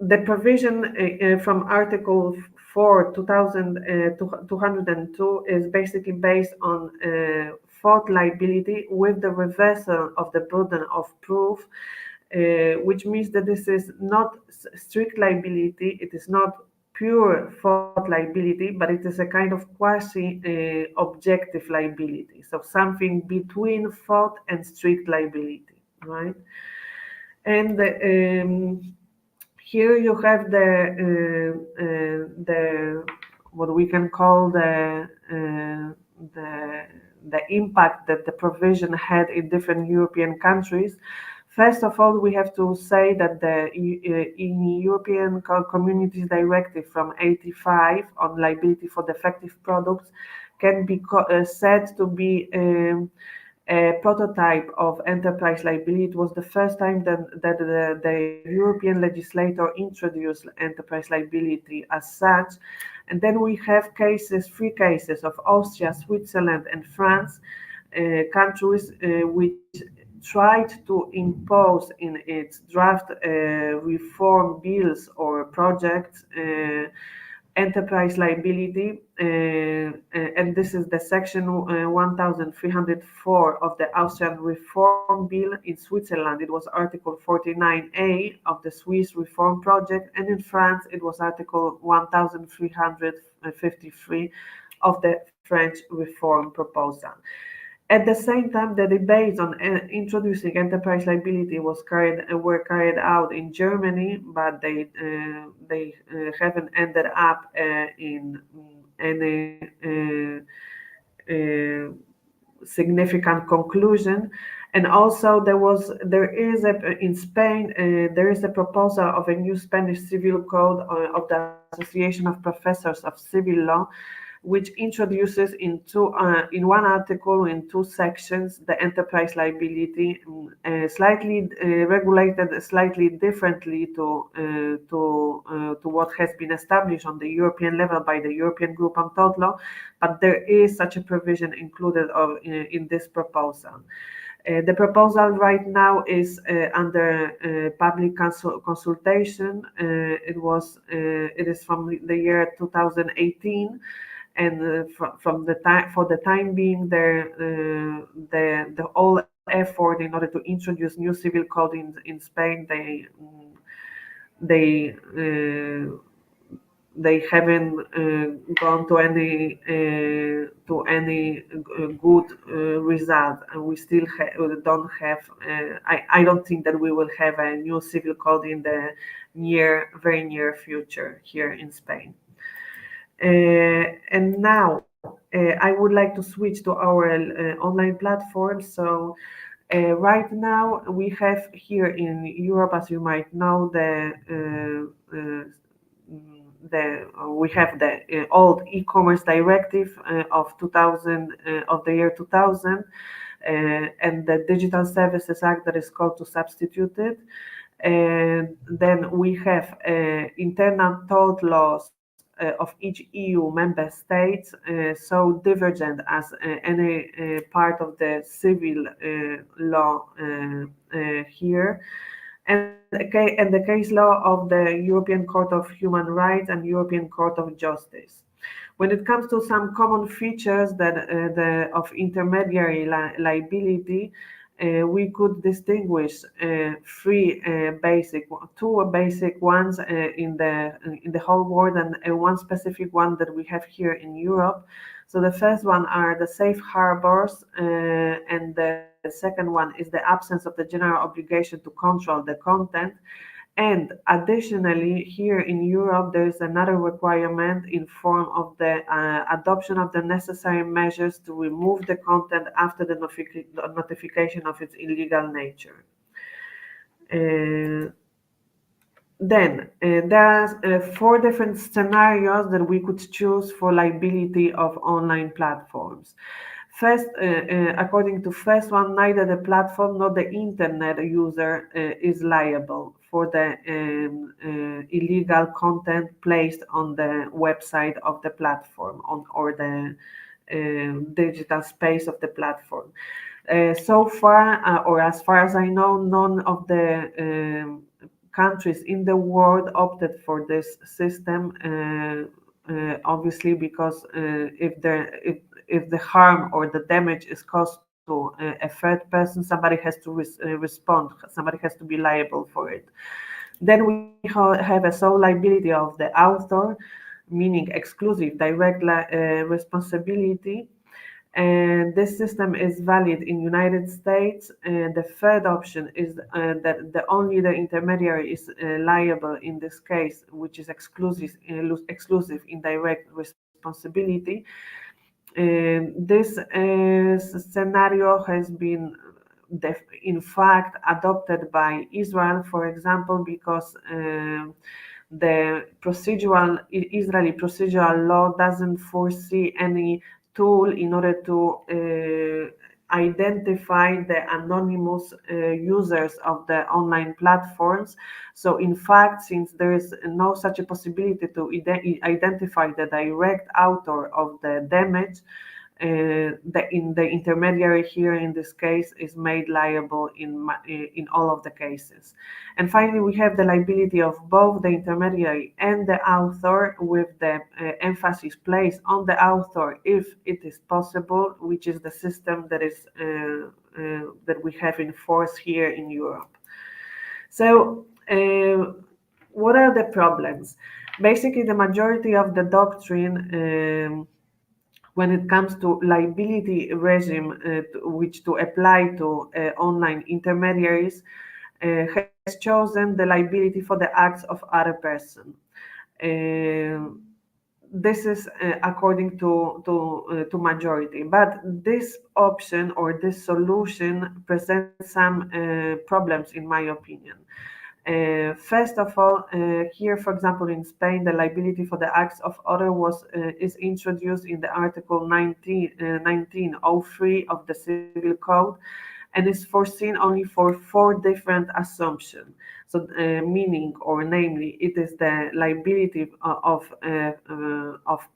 the provision from Article 4(202) is basically based on fault liability with the reversal of the burden of proof, which means that this is not strict liability. It is not pure fault liability, but it is a kind of quasi-objective liability. So something between fault and strict liability, right? And here you have the what we can call the impact that the provision had in different European countries. First of all, we have to say that the European Communities Directive from '85 on liability for defective products can be said to be a prototype of enterprise liability. It was the first time that the European legislator introduced enterprise liability as such. And then we have three cases of Austria, Switzerland, and France, countries which tried to impose in its draft reform bills or projects enterprise liability, and this is the section 1304 of the Austrian Reform Bill. In Switzerland, it was Article 49A of the Swiss Reform Project, and in France, it was Article 1353 of the French Reform Proposal. At the same time, the debates on introducing enterprise liability were carried out in Germany, but they haven't ended up in any significant conclusion. And also, in Spain there is a proposal of a new Spanish civil code of the Association of Professors of Civil Law, which introduces in one article, in two sections, the enterprise liability, slightly regulated slightly differently to what has been established on the European level by the European Group on Tort Law, but there is such a provision included in this proposal. The proposal right now is under public consultation. It is from the year 2018. And for the time being, the whole effort in order to introduce new civil code in Spain, they haven't gone to any good result, and we still don't have. I don't think that we will have a new civil code in the very near future here in Spain. And now I would like to switch to our online platform. So right now we have here in Europe, as you might know, we have the old e-commerce directive of 2000 of the year 2000, and the Digital Services Act that is called to substitute it. And then we have internal tort laws of each EU member states, so divergent as any part of the civil law here, and the case law of the European Court of Human Rights and European Court of Justice. When it comes to some common features of intermediary liability, we could distinguish two basic ones in the whole world, and one specific one that we have here in Europe. So the first one are the safe harbors, and the second one is the absence of the general obligation to control the content. And additionally, here in Europe, there is another requirement in form of the adoption of the necessary measures to remove the content after the notification of its illegal nature. Then there are four different scenarios that we could choose for liability of online platforms. First, according to first one, neither the platform nor the internet user is liable for the illegal content placed on the website of the platform or the digital space of the platform. So far, or as far as I know, none of the countries in the world opted for this system. Obviously, because if the harm or the damage is caused to a third person, somebody has to respond. Somebody has to be liable for it. Then we have a sole liability of the author, meaning exclusive direct responsibility. And this system is valid in United States. And the third option is that only the intermediary is liable in this case, which is exclusive indirect responsibility. This scenario has been in fact adopted by Israel, for example, because the Israeli procedural law doesn't foresee any tool in order to identify the anonymous users of the online platforms. So in fact, since there is no such a possibility to identify the direct author of the damage, the intermediary here in this case is made liable in all of the cases. And finally, we have the liability of both the intermediary and the author, with the emphasis placed on the author if it is possible, which is the system that is that we have in force here in Europe. So what are the problems? Basically, the majority of the doctrine when it comes to liability regime which to apply to online intermediaries has chosen the liability for the acts of other person. This is according to majority, but this option or this solution presents some problems in my opinion. First of all, here, for example, in Spain, the liability for the acts of other is introduced in the Article 1903 of the Civil Code, and is foreseen only for 4 different assumptions. So, meaning, or namely, it is the liability of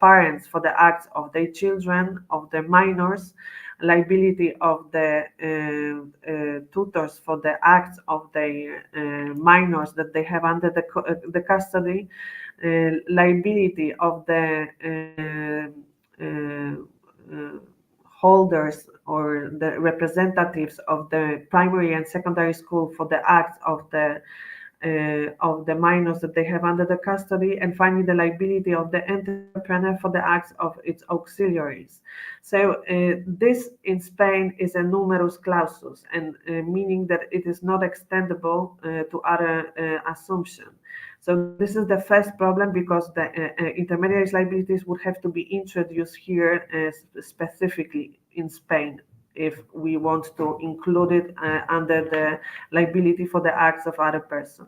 parents for the acts of their children, of the minors, liability of the tutors for the acts of the minors that they have under the custody, liability of the holders or the representatives of the primary and secondary school for the acts of the minors that they have under the custody, and finally the liability of the entrepreneur for the acts of its auxiliaries. So this in Spain is a numerus clausus, and meaning that it is not extendable to other assumptions. So this is the first problem, because the intermediaries liabilities would have to be introduced here specifically in Spain if we want to include it under the liability for the acts of other person.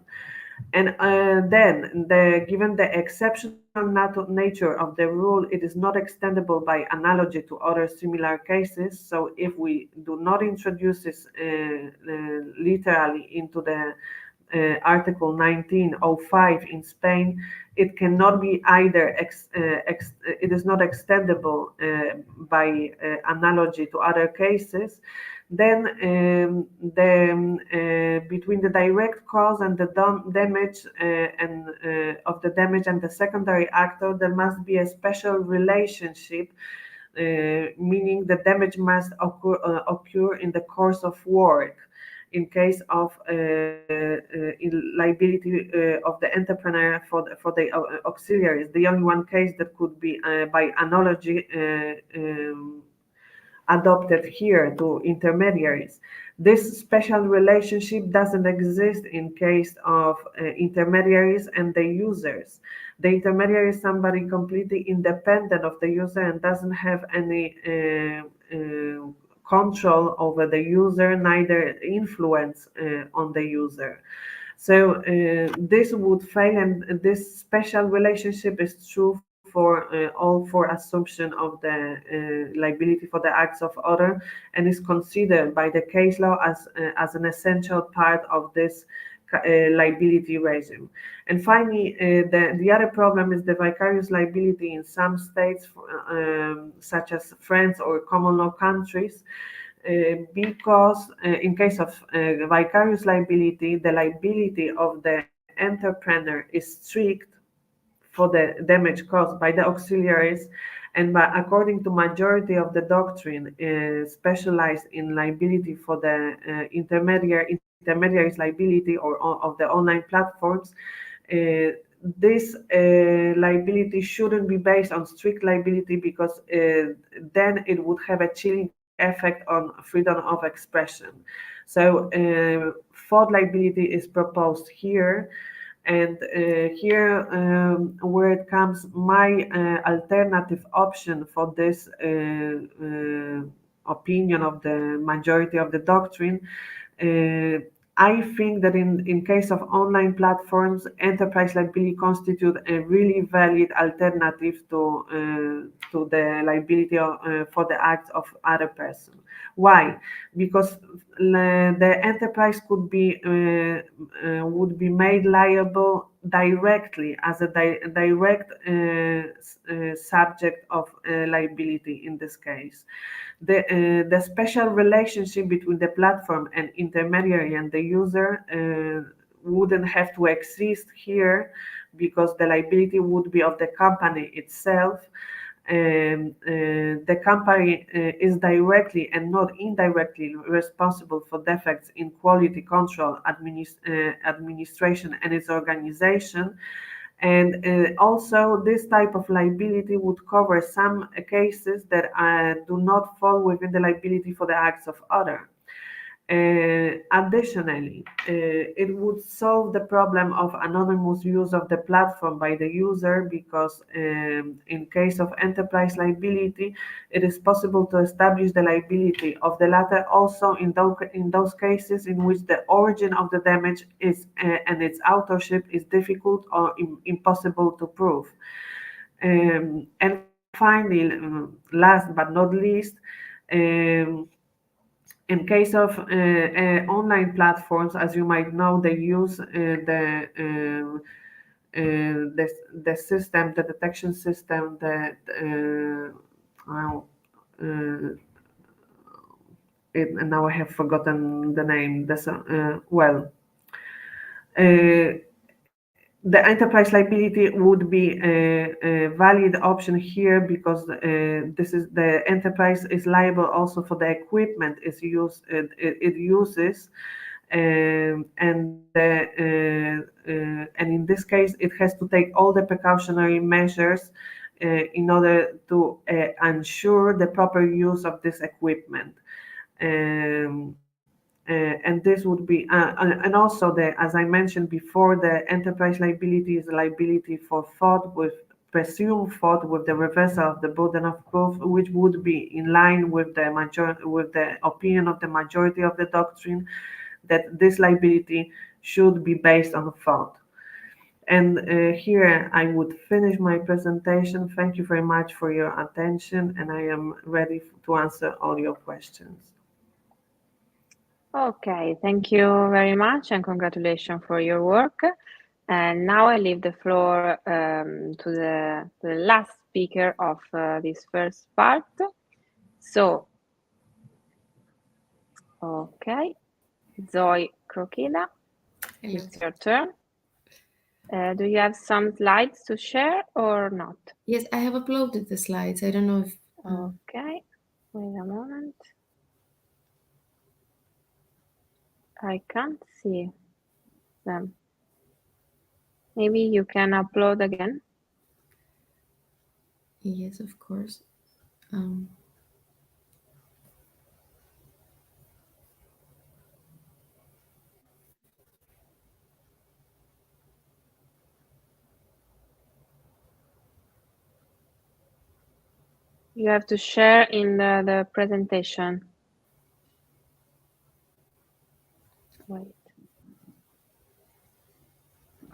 And then, given the exceptional nature of the rule, it is not extendable by analogy to other similar cases. So if we do not introduce this literally into the Article 1905 in Spain, it cannot be either, it is not extendable by analogy to other cases. Then between the direct cause and the damage of the damage and the secondary actor, there must be a special relationship, meaning the damage must occur in the course of work. In case of liability of the entrepreneur for the auxiliaries, the only one case that could be by analogy adopted here to intermediaries. This special relationship doesn't exist in case of intermediaries and the users. The intermediary is somebody completely independent of the user and doesn't have any control over the user, neither influence on the user. So this would fail, and this special relationship is true for all 4 assumptions of the liability for the acts of other, and is considered by the case law as an essential part of this liability regime. And finally, the other problem is the vicarious liability in some states, such as France or common law countries, because in case of vicarious liability, the liability of the entrepreneur is strict for the damage caused by the auxiliaries, and according to majority of the doctrine specialized in liability for the intermediaries liability or of the online platforms, this liability shouldn't be based on strict liability, because then it would have a chilling effect on freedom of expression. So fraud liability is proposed here. And here where it comes my alternative option for this opinion of the majority of the doctrine. I think that in case of online platforms, enterprise liability constitute a really valid alternative to the liability for the acts of other person. Why? Because the enterprise would be made liable directly as a direct subject of liability in this case. The special relationship between the platform and intermediary and the user wouldn't have to exist here, because the liability would be of the company itself. The company is directly and not indirectly responsible for defects in quality control, administration, and its organization. And also, this type of liability would cover some cases that do not fall within the liability for the acts of others. Additionally, it would solve the problem of anonymous use of the platform by the user, because in case of enterprise liability, it is possible to establish the liability of the latter also in those cases in which the origin of the damage is and its authorship is difficult or impossible to prove. And finally, last but not least, in case of online platforms, as you might know, they use the system, the detection system that and now I have forgotten the name. The enterprise liability would be a valid option here, because the enterprise is liable also for the equipment it uses, and in this case it has to take all the precautionary measures in order to ensure the proper use of this equipment. And this would be, and also as I mentioned before, the enterprise liability is a liability for presumed fault with the reversal of the burden of proof, which would be in line with the opinion of the majority of the doctrine, that this liability should be based on fault. And here I would finish my presentation. Thank you very much for your attention, and I am ready to answer all your questions. Okay, thank you very much and congratulations for your work. And now I leave the floor to the last speaker of this first part. So, okay, Zoe Crocida, it's your turn. Do you have some slides to share or not? Yes, I have uploaded the slides. I don't know if... Okay, wait a moment. I can't see them. Maybe you can upload again. Yes, of course. You have to share in the presentation. Wait.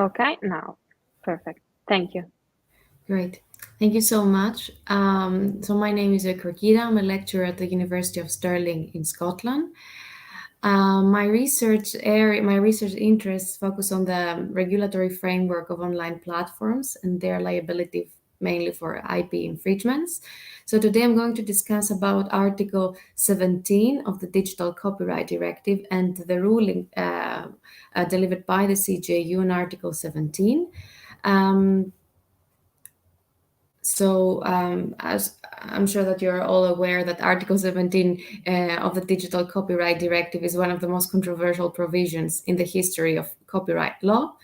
Okay, now. Perfect. Thank you. Great. Thank you so much. So my name is Crocida. I'm a lecturer at the University of Stirling in Scotland. My research interests focus on the regulatory framework of online platforms and their liability mainly for IP infringements. So today I'm going to discuss about Article 17 of the Digital Copyright Directive and the ruling delivered by the CJU in Article 17. As I'm sure that you're all aware that Article 17 of the Digital Copyright Directive is one of the most controversial provisions in the history of copyright law.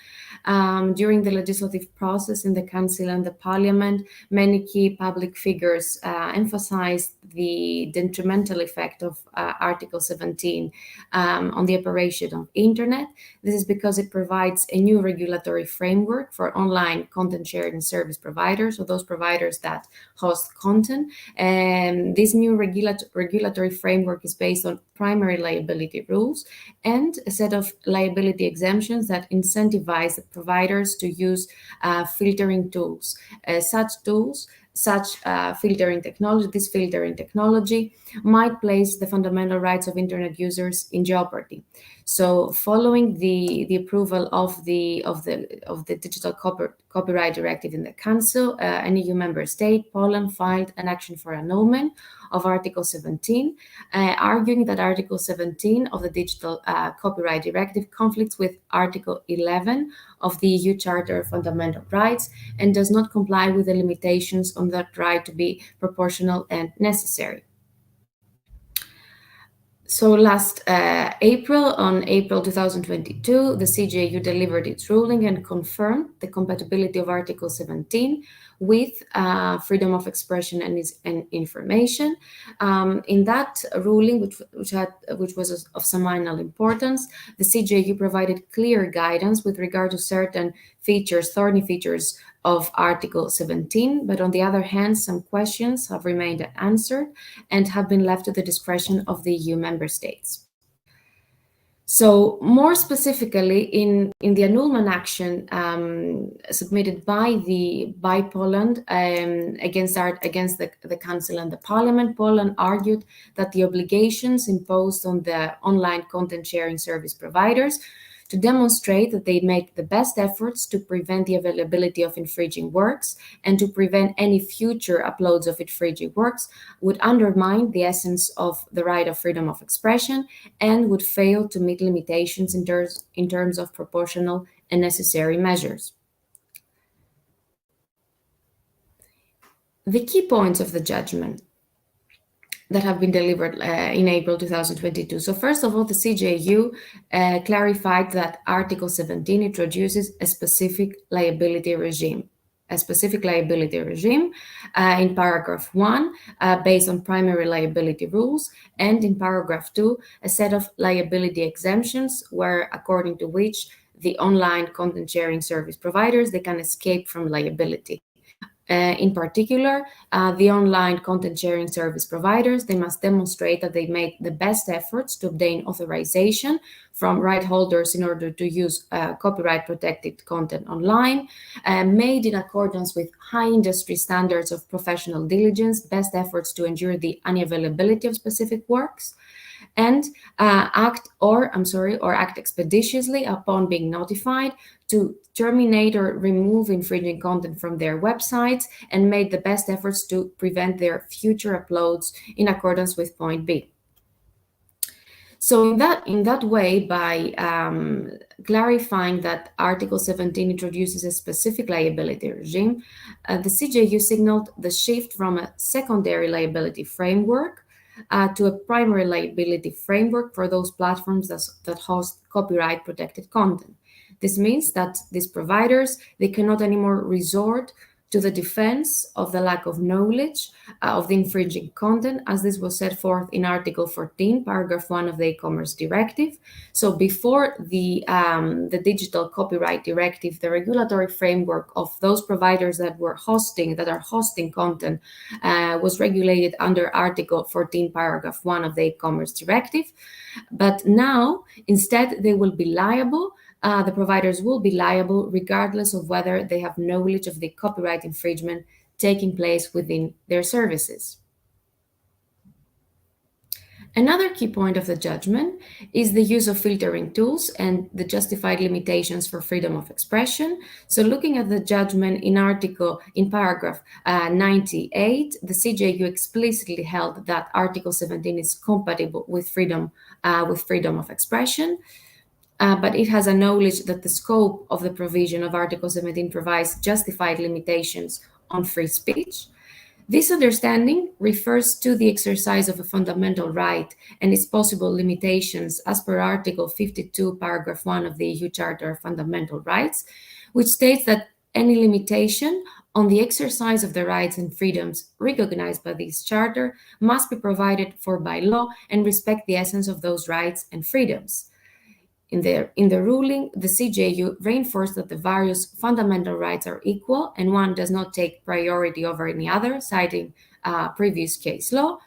During the legislative process in the Council and the Parliament, many key public figures emphasized the detrimental effect of Article 17 on the operation of Internet. This is because it provides a new regulatory framework for online content sharing service providers, or those providers that host content. And this new regulatory framework is based on primary liability rules and a set of liability exemptions that incentivize providers to use filtering tools. Such tools Such filtering technology, this filtering technology might place the fundamental rights of internet users in jeopardy. So, following the approval of the Digital Copyright Directive in the Council, an EU member state, Poland, filed an action for annulment of Article 17, arguing that Article 17 of the Digital Copyright Directive conflicts with Article 11 of the EU Charter of Fundamental Rights and does not comply with the limitations on that right to be proportional and necessary. So last April, on April 2022, the CJEU delivered its ruling and confirmed the compatibility of Article 17 with freedom of expression and information. In that ruling, which was of seminal importance, the CJEU provided clear guidance with regard to certain thorny features of Article 17, but on the other hand, some questions have remained unanswered and have been left to the discretion of the EU member states. So, more specifically, in the annulment action submitted by Poland against the Council and the Parliament, Poland argued that the obligations imposed on the online content sharing service providers to demonstrate that they make the best efforts to prevent the availability of infringing works and to prevent any future uploads of infringing works would undermine the essence of the right of freedom of expression and would fail to meet limitations in terms of proportional and necessary measures. The key points of the judgment that have been delivered in April 2022. So first of all, the CJEU clarified that Article 17 introduces a specific liability regime. In paragraph 1 based on primary liability rules, and in paragraph 2 a set of liability exemptions where according to which the online content sharing service providers, they can escape from liability. In particular, the online content sharing service providers, they must demonstrate that they made the best efforts to obtain authorization from right holders in order to use copyright protected content online, made in accordance with high industry standards of professional diligence, best efforts to ensure the unavailability of specific works, and act expeditiously upon being notified to terminate or remove infringing content from their websites, and made the best efforts to prevent their future uploads in accordance with point B. So in that way, by clarifying that Article 17 introduces a specific liability regime, the CJEU signaled the shift from a secondary liability framework to a primary liability framework for those platforms that host copyright protected content. This means that these providers, they cannot anymore resort to the defense of the lack of knowledge of the infringing content, as this was set forth in Article 14, paragraph 1 of the e-commerce directive. So before the Digital Copyright Directive, the regulatory framework of those providers that are hosting content was regulated under Article 14, paragraph 1 of the e-commerce directive. But now, instead, they will be liable. The providers will be liable regardless of whether they have knowledge of the copyright infringement taking place within their services. Another key point of the judgment is the use of filtering tools and the justified limitations for freedom of expression. So looking at the judgment in paragraph 98, the CJEU explicitly held that Article 17 is compatible with freedom of expression. But it has acknowledged that the scope of the provision of Article 17 provides justified limitations on free speech. This understanding refers to the exercise of a fundamental right and its possible limitations as per Article 52, paragraph 1 of the EU Charter of Fundamental Rights, which states that any limitation on the exercise of the rights and freedoms recognized by this charter must be provided for by law and respect the essence of those rights and freedoms. In the ruling, the CJEU reinforced that the various fundamental rights are equal and one does not take priority over any other, citing previous case law,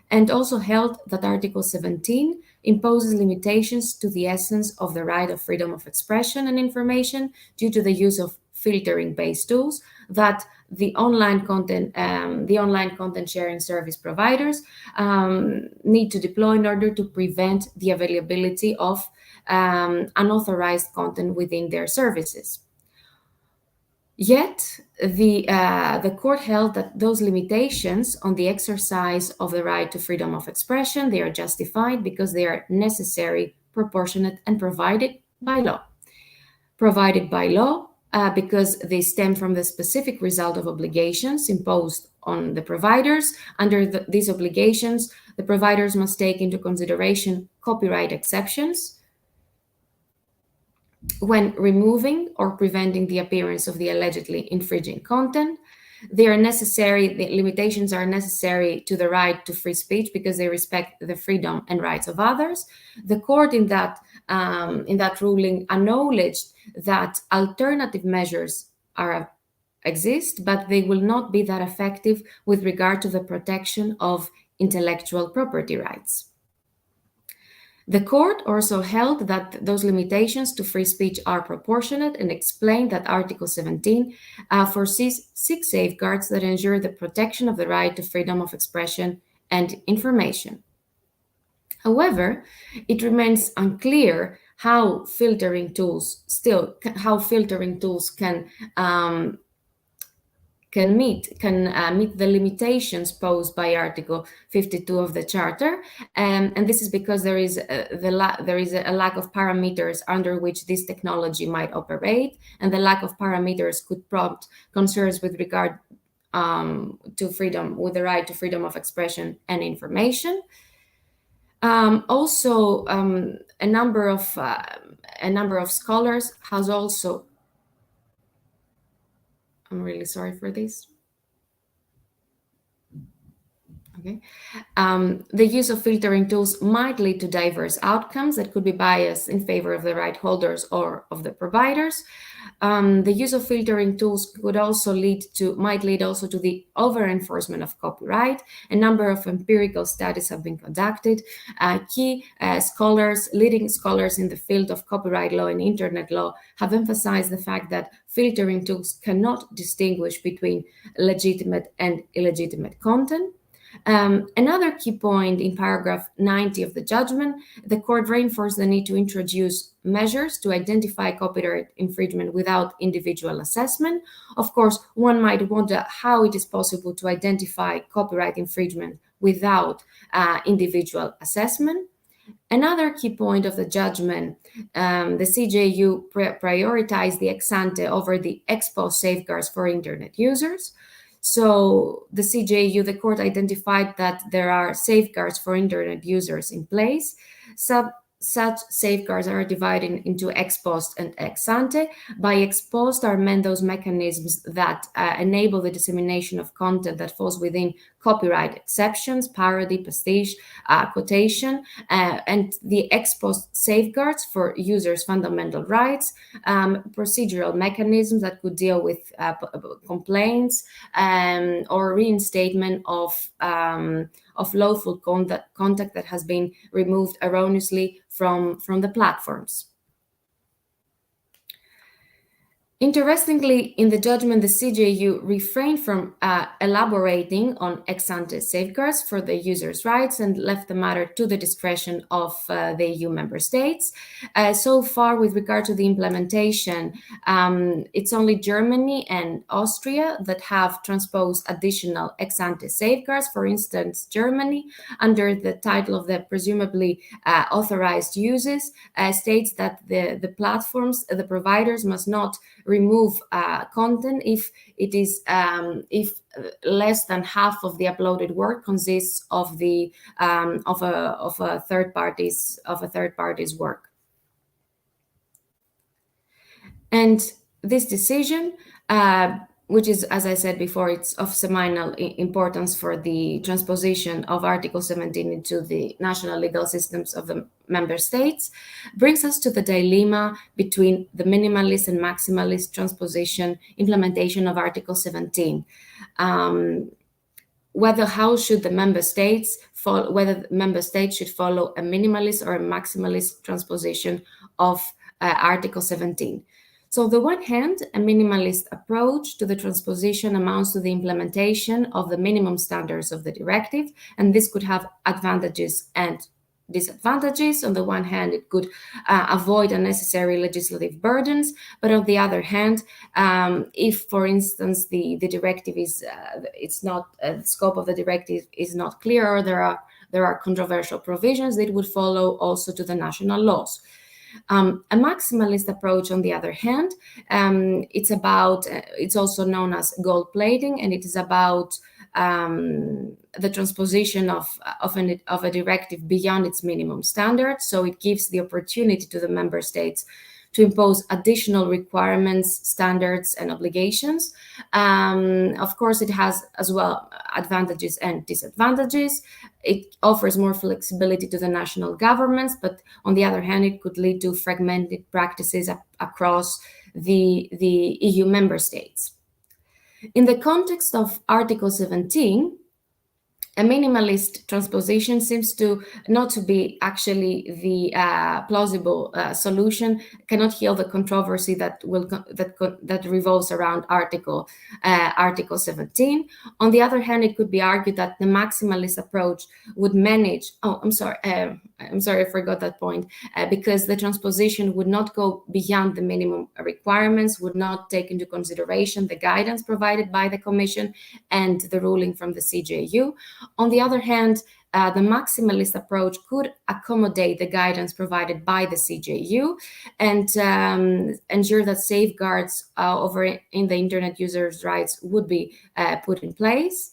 and also held that Article 17 imposes limitations to the essence of the right of freedom of expression and information due to the use of filtering-based tools that the online content sharing service providers need to deploy in order to prevent the availability of unauthorized content within their services. Yet, the court held that those limitations on the exercise of the right to freedom of expression, they are justified because they are necessary, proportionate, and provided by law. Provided by law because they stem from the specific result of obligations imposed on the providers. Under these obligations, the providers must take into consideration copyright exceptions when removing or preventing the appearance of the allegedly infringing content. They are necessary, the limitations are necessary to the right to free speech because they respect the freedom and rights of others. The court in that ruling acknowledged that alternative measures exist, but they will not be that effective with regard to the protection of intellectual property rights. The court also held that those limitations to free speech are proportionate and explained that Article 17 foresees 6 safeguards that ensure the protection of the right to freedom of expression and information. However, it remains unclear how filtering tools can meet the limitations posed by Article 52 of the Charter, and this is because there is a lack of parameters under which this technology might operate, and the lack of parameters could prompt concerns with regard to freedom, with the right to freedom of expression and information. Also, a number of scholars has also. I'm really sorry for this. Okay. The use of filtering tools might lead to diverse outcomes that could be biased in favor of the right holders or of the providers. The use of filtering tools might lead also to the over-enforcement of copyright. A number of empirical studies have been conducted. Leading scholars in the field of copyright law and internet law have emphasized the fact that filtering tools cannot distinguish between legitimate and illegitimate content. Another key point in paragraph 90 of the judgment, the court reinforced the need to introduce measures to identify copyright infringement without individual assessment. Of course, one might wonder how it is possible to identify copyright infringement without individual assessment. Another key point of the judgment, the CJU prioritized the ex-ante over the ex-post safeguards for internet users. So the CJU, the court identified that there are safeguards for internet users in place. Such safeguards are divided into ex post and ex ante. By ex post are meant those mechanisms that enable the dissemination of content that falls within copyright exceptions, parody, pastiche, quotation, and the ex post safeguards for users' fundamental rights, procedural mechanisms that could deal with complaints or reinstatement of lawful contact that has been removed erroneously from the platforms. Interestingly, in the judgment, the CJU refrained from elaborating on ex-ante safeguards for the user's rights and left the matter to the discretion of the EU member states. So far, with regard to the implementation, it's only Germany and Austria that have transposed additional ex-ante safeguards. For instance, Germany, under the title of the presumably authorized uses, states that the platforms, the providers must not remove content if it is if less than half of the uploaded work consists of the of a third party's work. And this decision, which is, as I said before, it's of seminal importance for the transposition of Article 17 into the national legal systems of the member states, brings us to the dilemma between the minimalist and maximalist implementation of Article 17. Whether the member states should follow a minimalist or a maximalist transposition of Article 17. So on the one hand, a minimalist approach to the transposition amounts to the implementation of the minimum standards of the directive, and this could have advantages and disadvantages. On the one hand, it could avoid unnecessary legislative burdens, but on the other hand, if, for instance, the directive is it's not the scope of the directive is not clear, or there are controversial provisions, it would follow also to the national laws. A maximalist approach, on the other hand, it's also known as gold plating, and it is about the transposition of a directive beyond its minimum standards. So it gives the opportunity to the member states to impose additional requirements, standards, and obligations. Of course, it has as well advantages and disadvantages. It offers more flexibility to the national governments, but on the other hand, it could lead to fragmented practices across the EU member states. In the context of Article 17, a minimalist transposition seems to not to be actually the plausible solution, cannot heal the controversy that revolves around Article 17. On the other hand, it could be argued that the maximalist approach would manage. I'm sorry, I forgot that point, because the transposition would not go beyond the minimum requirements, would not take into consideration the guidance provided by the Commission and the ruling from the CJU. On the other hand, the maximalist approach could accommodate the guidance provided by the CJU and ensure that safeguards over in the internet users' rights would be put in place.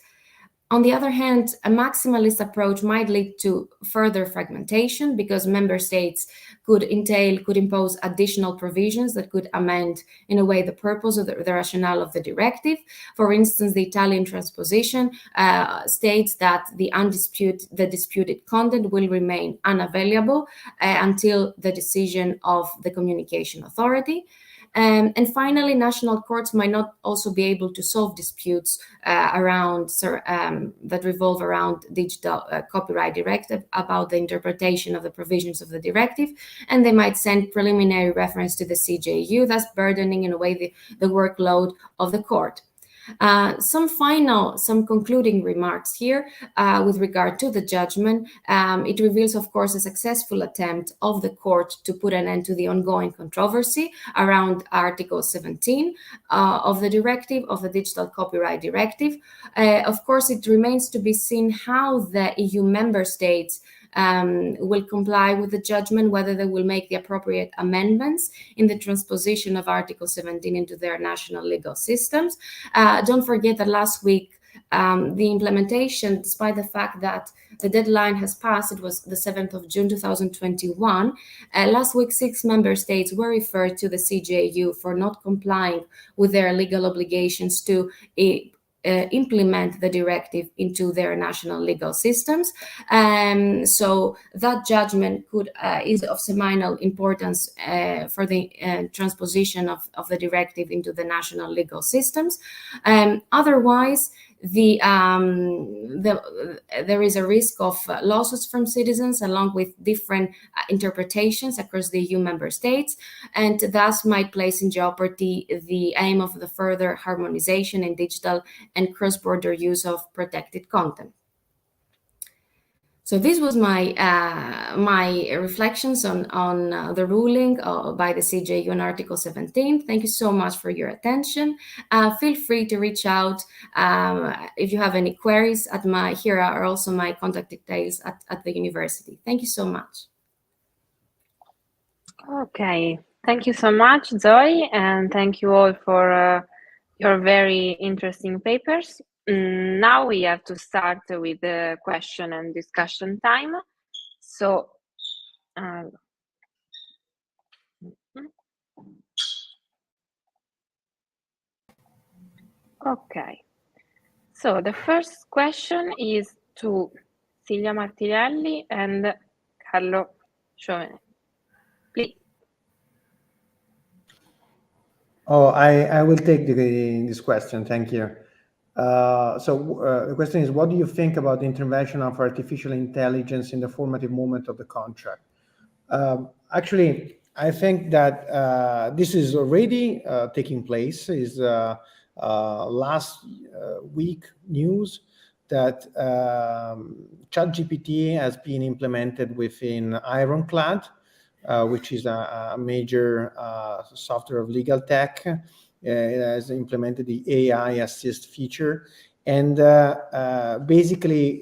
On the other hand, a maximalist approach might lead to further fragmentation because member states could impose additional provisions that could amend, in a way, the purpose of the rationale of the directive. For instance, the Italian transposition states that the disputed content will remain unavailable until the decision of the communication authority. And finally, national courts might not also be able to solve disputes that revolve around digital copyright directive about the interpretation of the provisions of the directive, and they might send preliminary reference to the CJU, thus burdening in a way the workload of the court. Some concluding remarks here with regard to the judgment. It reveals, of course, a successful attempt of the court to put an end to the ongoing controversy around Article 17 of the directive, of the Digital Copyright Directive. Of course, it remains to be seen how the EU member states will comply with the judgment, whether they will make the appropriate amendments in the transposition of Article 17 into their national legal systems. Don't forget that last week, the implementation, despite the fact that the deadline has passed, it was the 7th of June 2021, last week 6 member states were referred to the CJU for not complying with their legal obligations to implement the directive into their national legal systems. So that judgment is of seminal importance for the transposition of the directive into the national legal systems. Otherwise, there is a risk of lawsuits from citizens along with different interpretations across the EU member states, and thus might place in jeopardy the aim of the further harmonization in digital and cross-border use of protected content. So this was my reflections on the ruling by the CJU on Article 17. Thank you so much for your attention. Feel free to reach out if you have any queries. Here are also my contact details at the university. Thank you so much. Okay, thank you so much, Zoe, and thank you all for your very interesting papers. Now we have to start with the question and discussion time. So, okay. So the first question is to Silvia Martirelli and Carlo Giovene. Please. Oh, I will take this question. Thank you. The question is, what do you think about the intervention of artificial intelligence in the formative moment of the contract? Actually, I think that this is already taking place. Is last week news that ChatGPT has been implemented within Ironclad, which is a major software of legal tech. It has implemented the AI assist feature. And basically,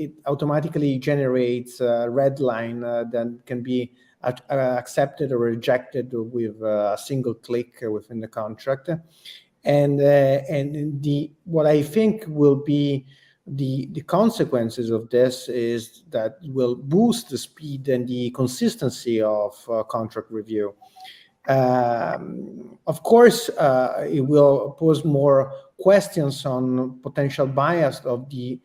it automatically generates a red line that can be accepted or rejected with a single click within the contract. And what I think will be the consequences of this is that will boost the speed and the consistency of contract review. Of course, it will pose more questions on potential bias of the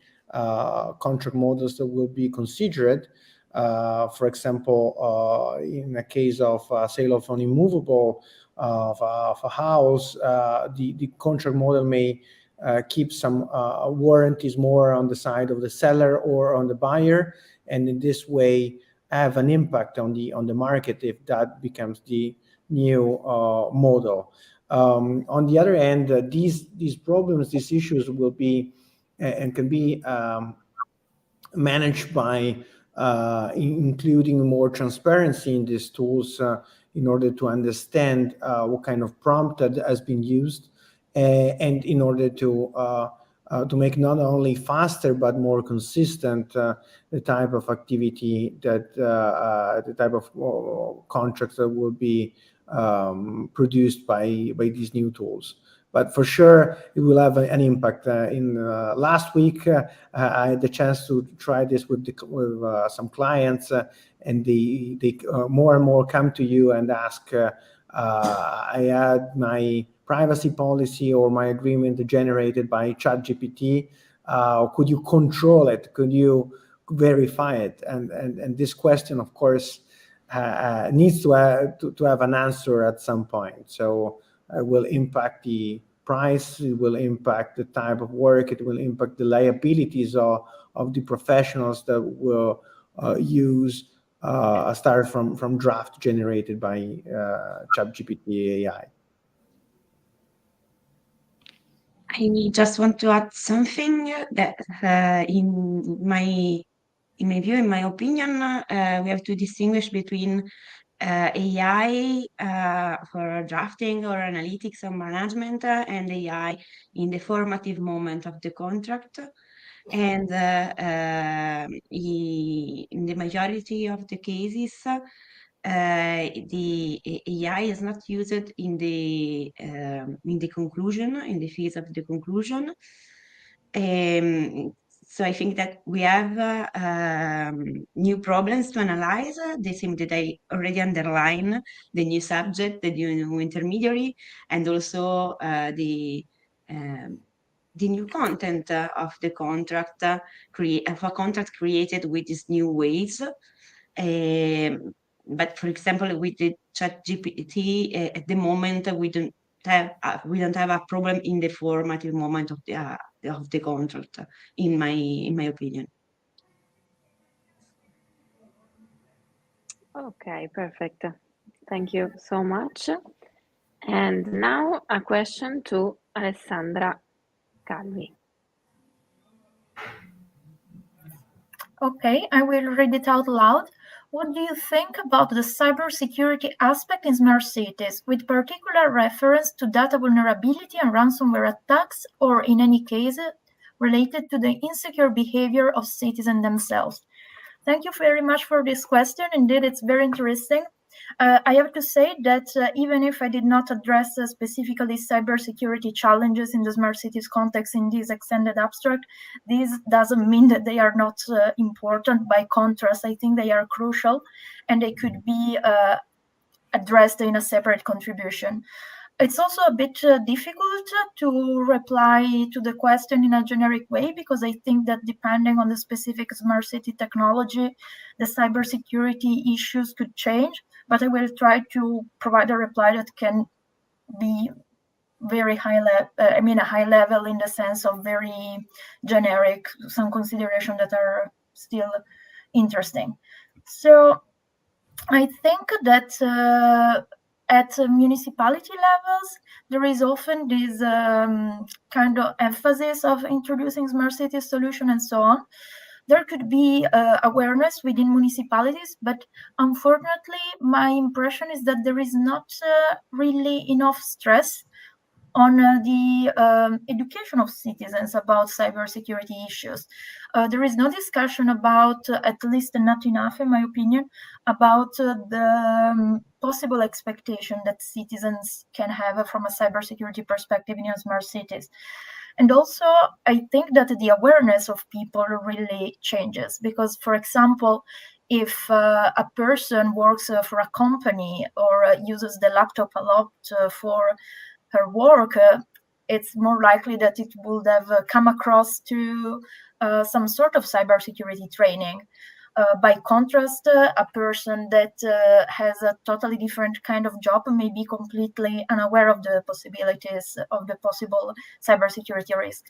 contract models that will be considered. For example, in a case of sale of an immovable of a house, the contract model may keep some warranties more on the side of the seller or on the buyer, and in this way have an impact on the market if that becomes the new model. On the other hand, these problems, these issues will be and can be managed by including more transparency in these tools in order to understand what kind of prompt that has been used, and in order to make not only faster but more consistent the type of activity that the type of contracts that will be produced by these new tools. But for sure, it will have an impact. In last week, I had the chance to try this with some clients, and they more and more come to you and ask, I had my privacy policy or my agreement generated by ChatGPT. Could you control it? Could you verify it? And this question, of course, needs to have an answer at some point. So it will impact the price, it will impact the type of work, it will impact the liabilities of the professionals that will use start from draft generated by ChatGPT AI. I just want to add something that in my view, in my opinion, we have to distinguish between AI for drafting or analytics or management and AI in the formative moment of the contract. And in the majority of the cases, the AI is not used in the conclusion, in the phase of the conclusion. So I think that we have new problems to analyze. The same that I already underline, the new subject, the new intermediary, and also the new content of the contract, of a contract created with these new ways. But for example, with the ChatGPT, at the moment we don't have a problem in the formative moment of the contract, in my opinion. Okay, perfect. Thank you so much. And now a question to Alessandra Calvi. Okay, I will read it out loud. What do you think about the cybersecurity aspect in smart cities, with particular reference to data vulnerability and ransomware attacks, or in any case, related to the insecure behavior of citizens themselves? Thank you very much for this question. Indeed, it's very interesting. I have to say that even if I did not address specifically cybersecurity challenges in the smart cities context in this extended abstract, this doesn't mean that they are not important. By contrast, I think they are crucial, and they could be addressed in a separate contribution. It's also a bit difficult to reply to the question in a generic way, because I think that depending on the specific smart city technology, the cybersecurity issues could change. But I will try to provide a reply that can be very high level. A high level in the sense of very generic, some considerations that are still interesting. So I think that at municipality levels, there is often this kind of emphasis of introducing smart city solution and so on. There could be awareness within municipalities, but unfortunately, my impression is that there is not really enough stress on the education of citizens about cybersecurity issues. There is no discussion about, at least not enough in my opinion, about the possible expectation that citizens can have from a cybersecurity perspective in smart cities. And also, I think that the awareness of people really changes because, for example, if a person works for a company or uses the laptop a lot for her work, it's more likely that it would have come across to some sort of cybersecurity training. By contrast, a person that has a totally different kind of job may be completely unaware of the possibilities of the possible cybersecurity risk.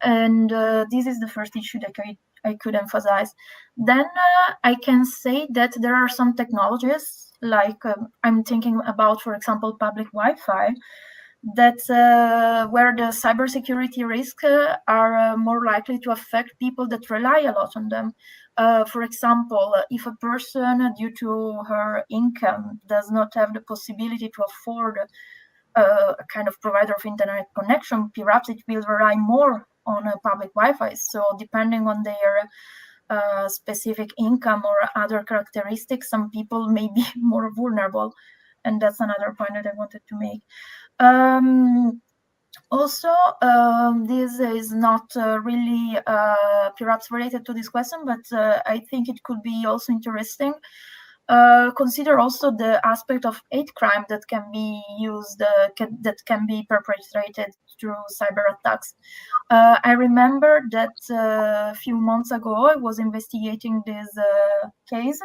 And this is the first issue that I could emphasize. Then I can say that there are some technologies, like I'm thinking about, for example, public Wi-Fi, that where the cybersecurity risks are more likely to affect people that rely a lot on them. For example, if a person, due to her income, does not have the possibility to afford a kind of provider of internet connection, perhaps it will rely more on a public Wi-Fi. So depending on their specific income or other characteristics, some people may be more vulnerable. And that's another point that I wanted to make. Also, this is not really perhaps related to this question, but I think it could be also interesting. Consider also the aspect of hate crime that can be used, that can be perpetrated through cyber attacks. I remember that a few months ago, I was investigating this case.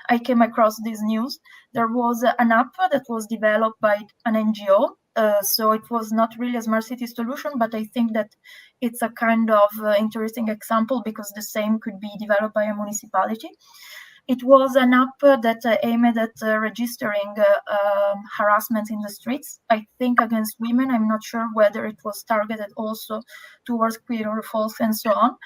I came across this news. There was an app that was developed by an NGO. So it was not really a smart city solution, but I think that it's a kind of interesting example because the same could be developed by a municipality. It was an app that aimed at registering harassment in the streets, I think against women. I'm not sure whether it was targeted also towards queer folks and so on.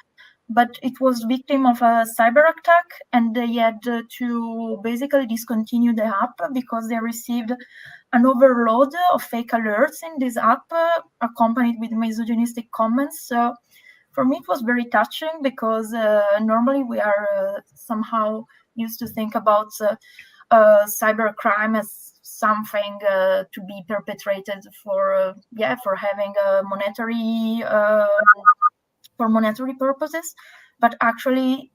But it was victim of a cyber attack, and they had to basically discontinue the app because they received an overload of fake alerts in this app, accompanied with misogynistic comments. So for me, it was very touching because normally we are somehow used to think about cyber crime as something to be perpetrated for having a monetary for monetary purposes, but actually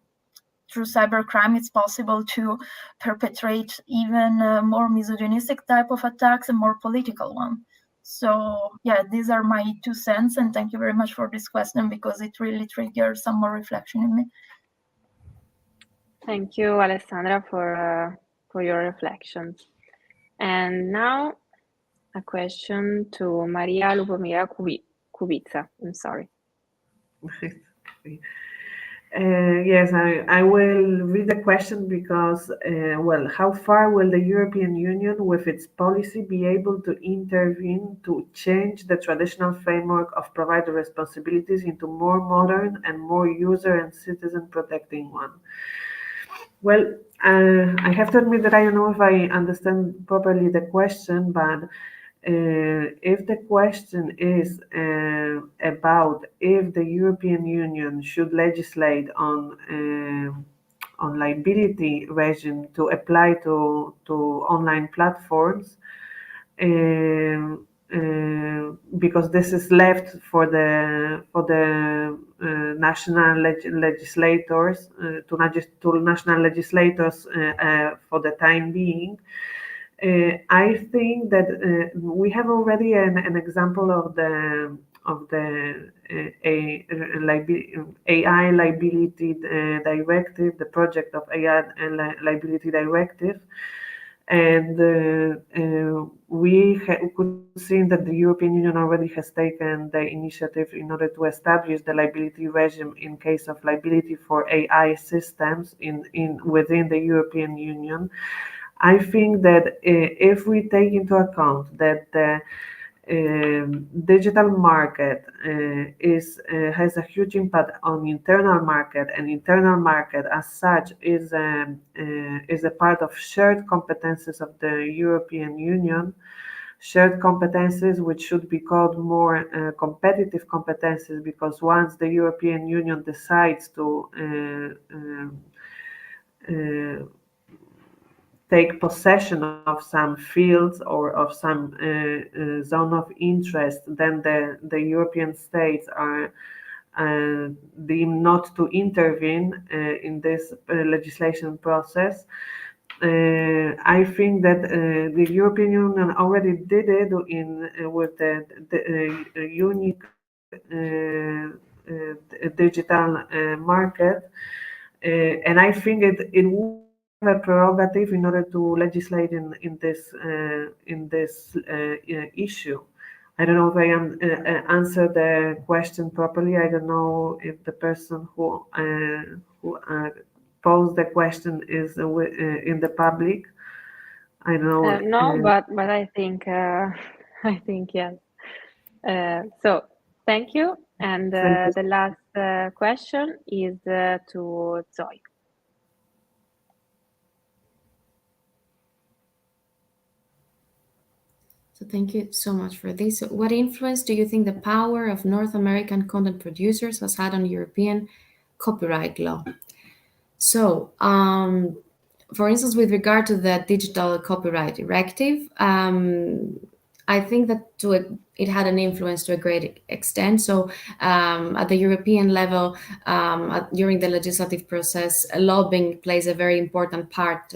through cybercrime it's possible to perpetrate even more misogynistic type of attacks and more political one. So yeah, these are my 2 cents, and thank you very much for this question because it really triggers some more reflection in me. Thank you, Alessandra, for your reflections. And now a question to Maria Lubomira Kubica. I'm sorry. Yes, I will read the question because, well, how far will the European Union with its policy be able to intervene to change the traditional framework of provider responsibilities into more modern and more user and citizen protecting one? Well, I have to admit that I don't know if I understand properly the question, but if the question is about if the European Union should legislate on liability regime to apply to online platforms, because this is left for the national legislators to national legislators for the time being. I think that we have already an example of the AI liability directive, the project of AI liability directive, and we could see that the European Union already has taken the initiative in order to establish the liability regime in case of liability for AI systems within the European Union. I think that if we take into account that the digital market has a huge impact on internal market, and internal market as such is a part of shared competences of the European Union, shared competences which should be called more competitive competences, because once the European Union decides to take possession of some fields or of some zone of interest, then the European states are deemed not to intervene in this legislation process. I think that the European Union already did it with the unique digital market, and I think it would have a prerogative in order to legislate in this issue. I don't know if I answered the question properly. I don't know if the person who posed the question is in the public. I don't know. No, but I think yes. So thank you. And the last question is to Zoe. So thank you so much for this. So what influence do you think the power of North American content producers has had on European copyright law? So, for instance, with regard to the digital copyright directive, I think that it had an influence to a great extent. So at the European level, during the legislative process, lobbying plays a very important part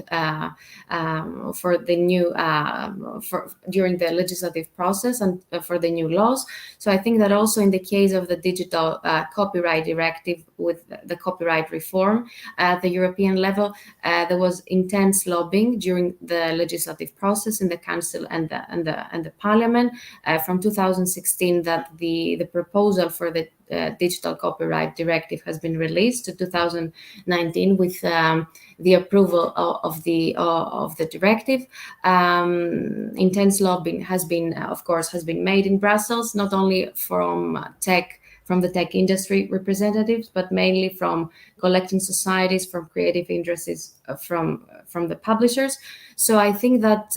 for the new during the legislative process and for the new laws. So I think that also in the case of the digital copyright directive with the copyright reform at the European level, there was intense lobbying during the legislative process in the Council and the Parliament from 2016 that the proposal for the digital copyright directive has been released to 2019 with the approval of the directive. Intense lobbying has been made in Brussels, not only from the tech industry representatives, but mainly from collecting societies, from creative industries, from the publishers. So I think that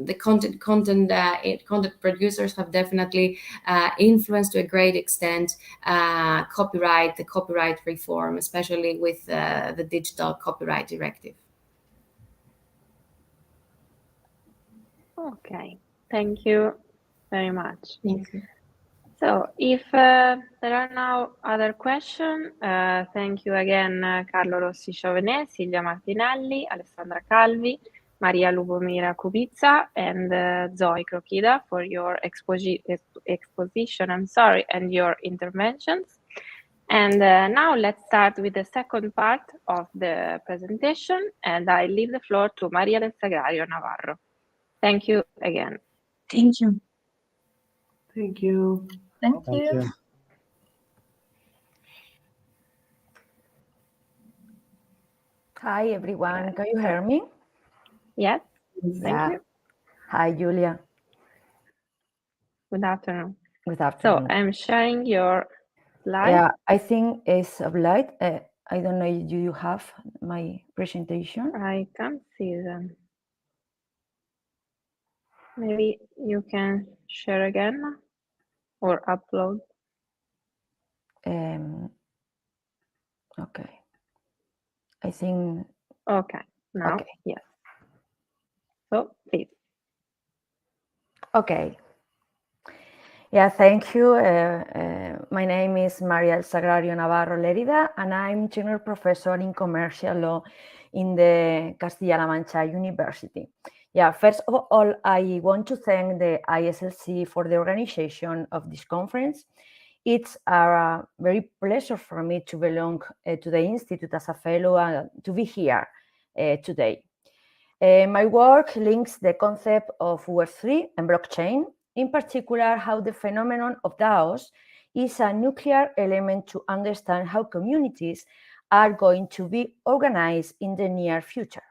the content producers have definitely influenced to a great extent the copyright reform, especially with the digital copyright directive. Okay, thank you very much. Thank you. So if there are no other questions, thank you again, Carlo Rossi Chauvenet, Silvia Martinelli, Alessandra Calvi, Maria Lubomira Kubica, and Zoe Crocchida for your exposition, and your interventions. And now let's start with the second part of the presentation, and I leave the floor to Maria del Sagrario Navarro. Thank you again. Thank you. Thank you. Thank you. Hi, everyone. Can you hear me? Yes, thank you. Hi, Giulia. Good afternoon. Good afternoon. So I'm sharing your slide. Yeah, I think it's a slide. I don't know, do you have my presentation? I can't see them. Maybe you can share again or upload. Okay. I think. Okay, now, okay. Yes. So, please. Okay. Yeah, thank you. My name is Maria del Sagrario Navarro Lerida, and I'm junior professor in commercial law in the Castilla-La Mancha University. Yeah, first of all, I want to thank the ISLC for the organization of this conference. It's a very pleasure for me to belong to the Institute as a fellow and to be here today. My work links the concept of Web3 and blockchain, in particular how the phenomenon of DAOs is a nuclear element to understand how communities are going to be organized in the near future.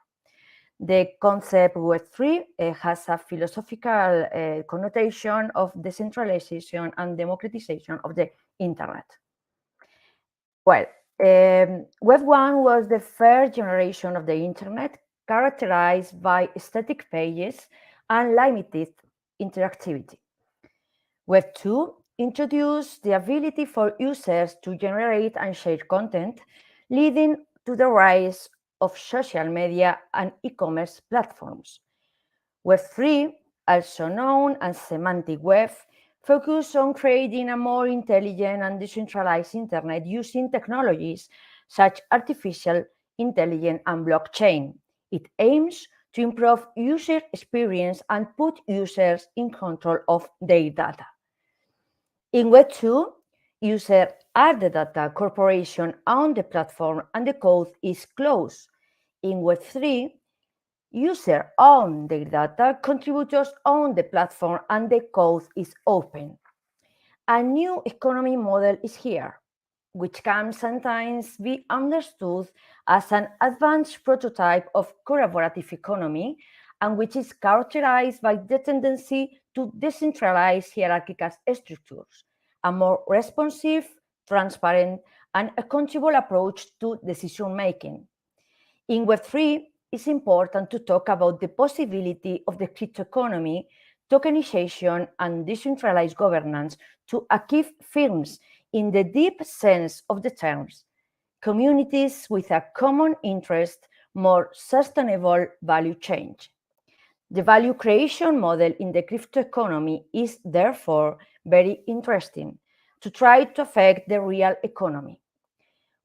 The concept Web3 has a philosophical connotation of decentralization and democratization of the internet. Well, Web1 was the first generation of the internet, characterized by static pages and limited interactivity. Web2 introduced the ability for users to generate and share content, leading to the rise of social media and e-commerce platforms. Web3, also known as semantic web, focused on creating a more intelligent and decentralized internet using technologies such as artificial intelligence and blockchain. It aims to improve user experience and put users in control of their data. In Web2, users are the data corporation on the platform and the code is closed. In Web3, users own their data, contributors own the platform, and the code is open. A new economy model is here, which can sometimes be understood as an advanced prototype of collaborative economy, and which is characterized by the tendency to decentralize hierarchical structures, a more responsive, transparent, and accountable approach to decision-making. In Web3, it's important to talk about the possibility of the crypto economy, tokenization, and decentralized governance to achieve firms in the deep sense of the terms, communities with a common interest, more sustainable value chain. The value creation model in the crypto economy is therefore very interesting to try to affect the real economy.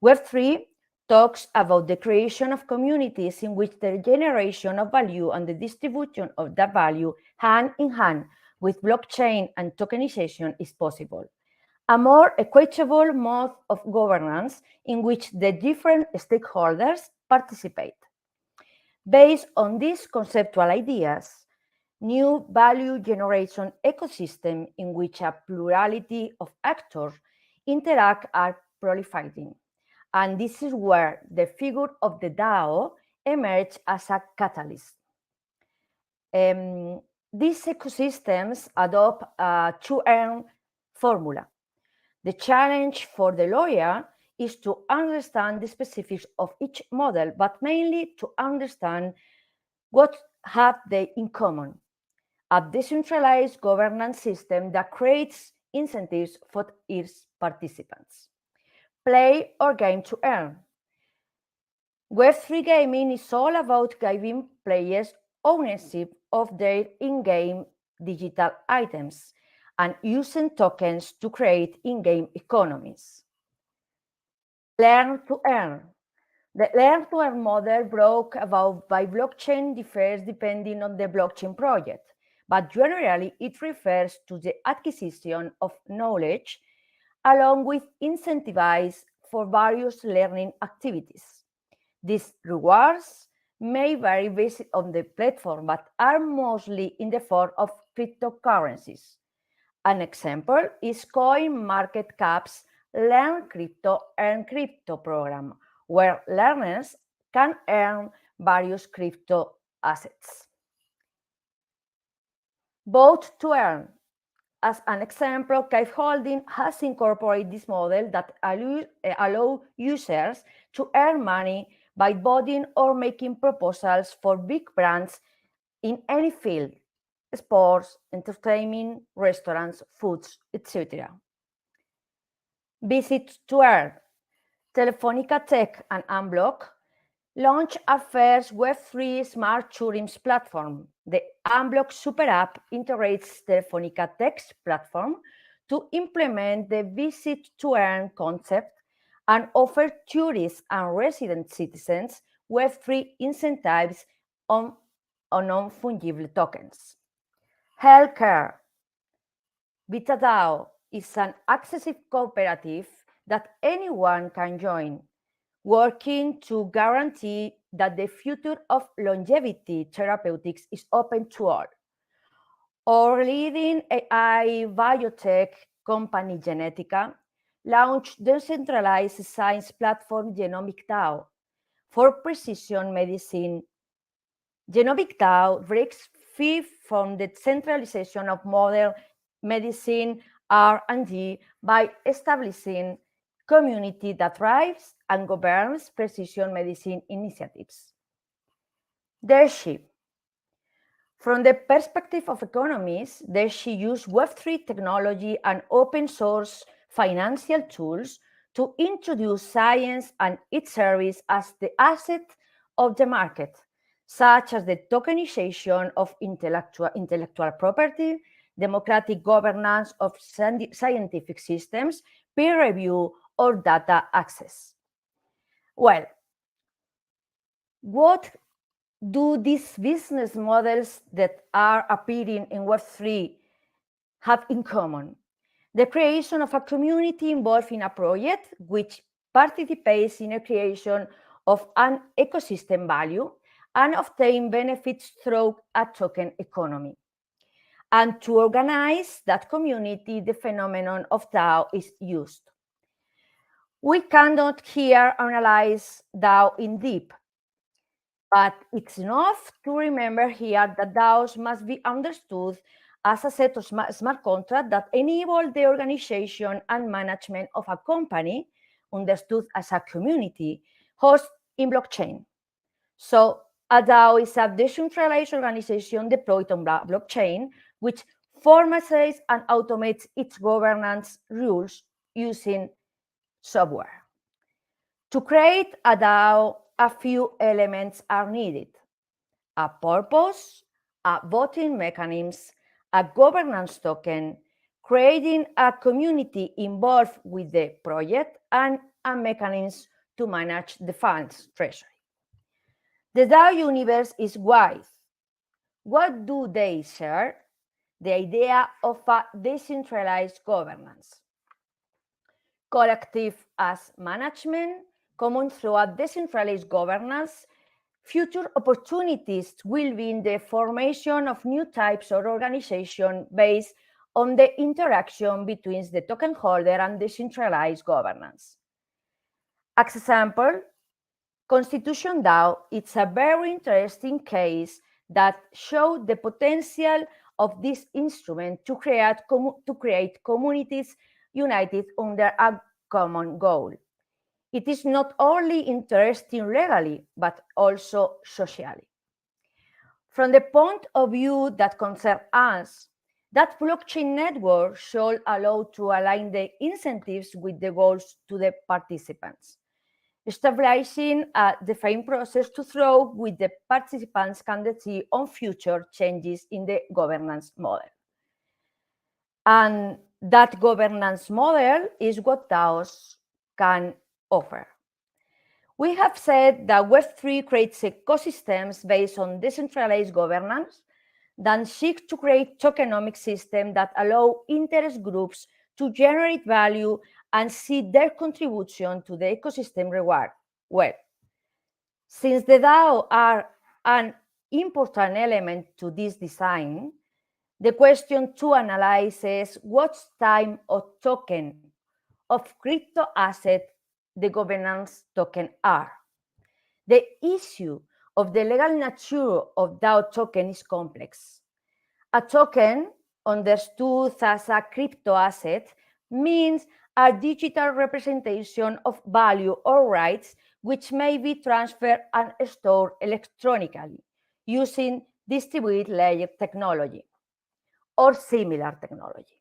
Web3 talks about the creation of communities in which the generation of value and the distribution of that value hand in hand with blockchain and tokenization is possible. A more equitable mode of governance in which the different stakeholders participate. Based on these conceptual ideas, new value generation ecosystem in which a plurality of actors interact are proliferating. And this is where the figure of the DAO emerged as a catalyst. These ecosystems adopt a to-earn formula. The challenge for the lawyer is to understand the specifics of each model, but mainly to understand what have they in common. A decentralized governance system that creates incentives for its participants. Play or game to earn. Web3 gaming is all about giving players ownership of their in-game digital items and using tokens to create in-game economies. Learn to earn. The learn to earn model brought about by blockchain differs depending on the blockchain project, but generally it refers to the acquisition of knowledge along with incentives for various learning activities. These rewards may vary based on the platform, but are mostly in the form of cryptocurrencies. An example is CoinMarketCap's Learn Crypto, Earn Crypto program, where learners can earn various crypto assets. Vote to earn. As an example, Cave Holding has incorporated this model that allow users to earn money by voting or making proposals for big brands in any field: sports, entertainment, restaurants, foods, etc. Visit to earn. Telefonica Tech and Unblock launched a first Web3 smart tourism platform. The Unblock Super App integrates Telefonica Tech's platform to implement the visit to earn concept and offer tourists and resident citizens Web3 incentives on non-fungible tokens. Healthcare. VitaDAO is an accessible cooperative that anyone can join, working to guarantee that the future of longevity therapeutics is open to all. Our leading AI biotech company, Genetica, launched decentralized science platform Genomic DAO for precision medicine Genomic DAO breaks free from the centralization of modern medicine R&D by establishing community that thrives and governs precision medicine initiatives. Leadership. From the perspective of economists, Pesci used Web3 technology and open source financial tools to introduce science and its service as the asset of the market, such as the tokenization of intellectual property, democratic governance of scientific systems, peer review, or data access. Well, what do these business models that are appearing in Web3 have in common? The creation of a community involved in a project which participates in the creation of an ecosystem value and obtain benefits through a token economy. And to organize that community, the phenomenon of DAO is used. We cannot here analyze DAO in depth, but it's enough to remember here that DAOs must be understood as a set of smart contracts that enable the organization and management of a company, understood as a community, hosted in blockchain. So a DAO is a decentralized organization deployed on blockchain, which formalizes and automates its governance rules using software. To create a DAO, a few elements are needed: a purpose, a voting mechanism, a governance token, creating a community involved with the project, and a mechanism to manage the funds treasury. The DAO universe is wide. What do they share? The idea of a decentralized governance. Collective as management, common through a decentralized governance. Future opportunities will be in the formation of new types of organization based on the interaction between the token holder and decentralized governance. As example, Constitution DAO is a very interesting case that shows the potential of this instrument to create communities united under a common goal. It is not only interesting legally, but also socially. From the point of view that concerns us, that blockchain network should allow to align the incentives with the goals to the participants, establishing a defined process to throw with the participants can decide on future changes in the governance model. And that governance model is what DAOs can offer. We have said that Web3 creates ecosystems based on decentralized governance that seek to create tokenomic systems that allow interest groups to generate value and see their contribution to the ecosystem reward. Well, since the DAO are an important element to this design, the question to analyze is what type of token of crypto asset the governance token are. The issue of the legal nature of DAO token is complex. A token, understood as a crypto asset, means a digital representation of value or rights which may be transferred and stored electronically using distributed ledger technology or similar technology.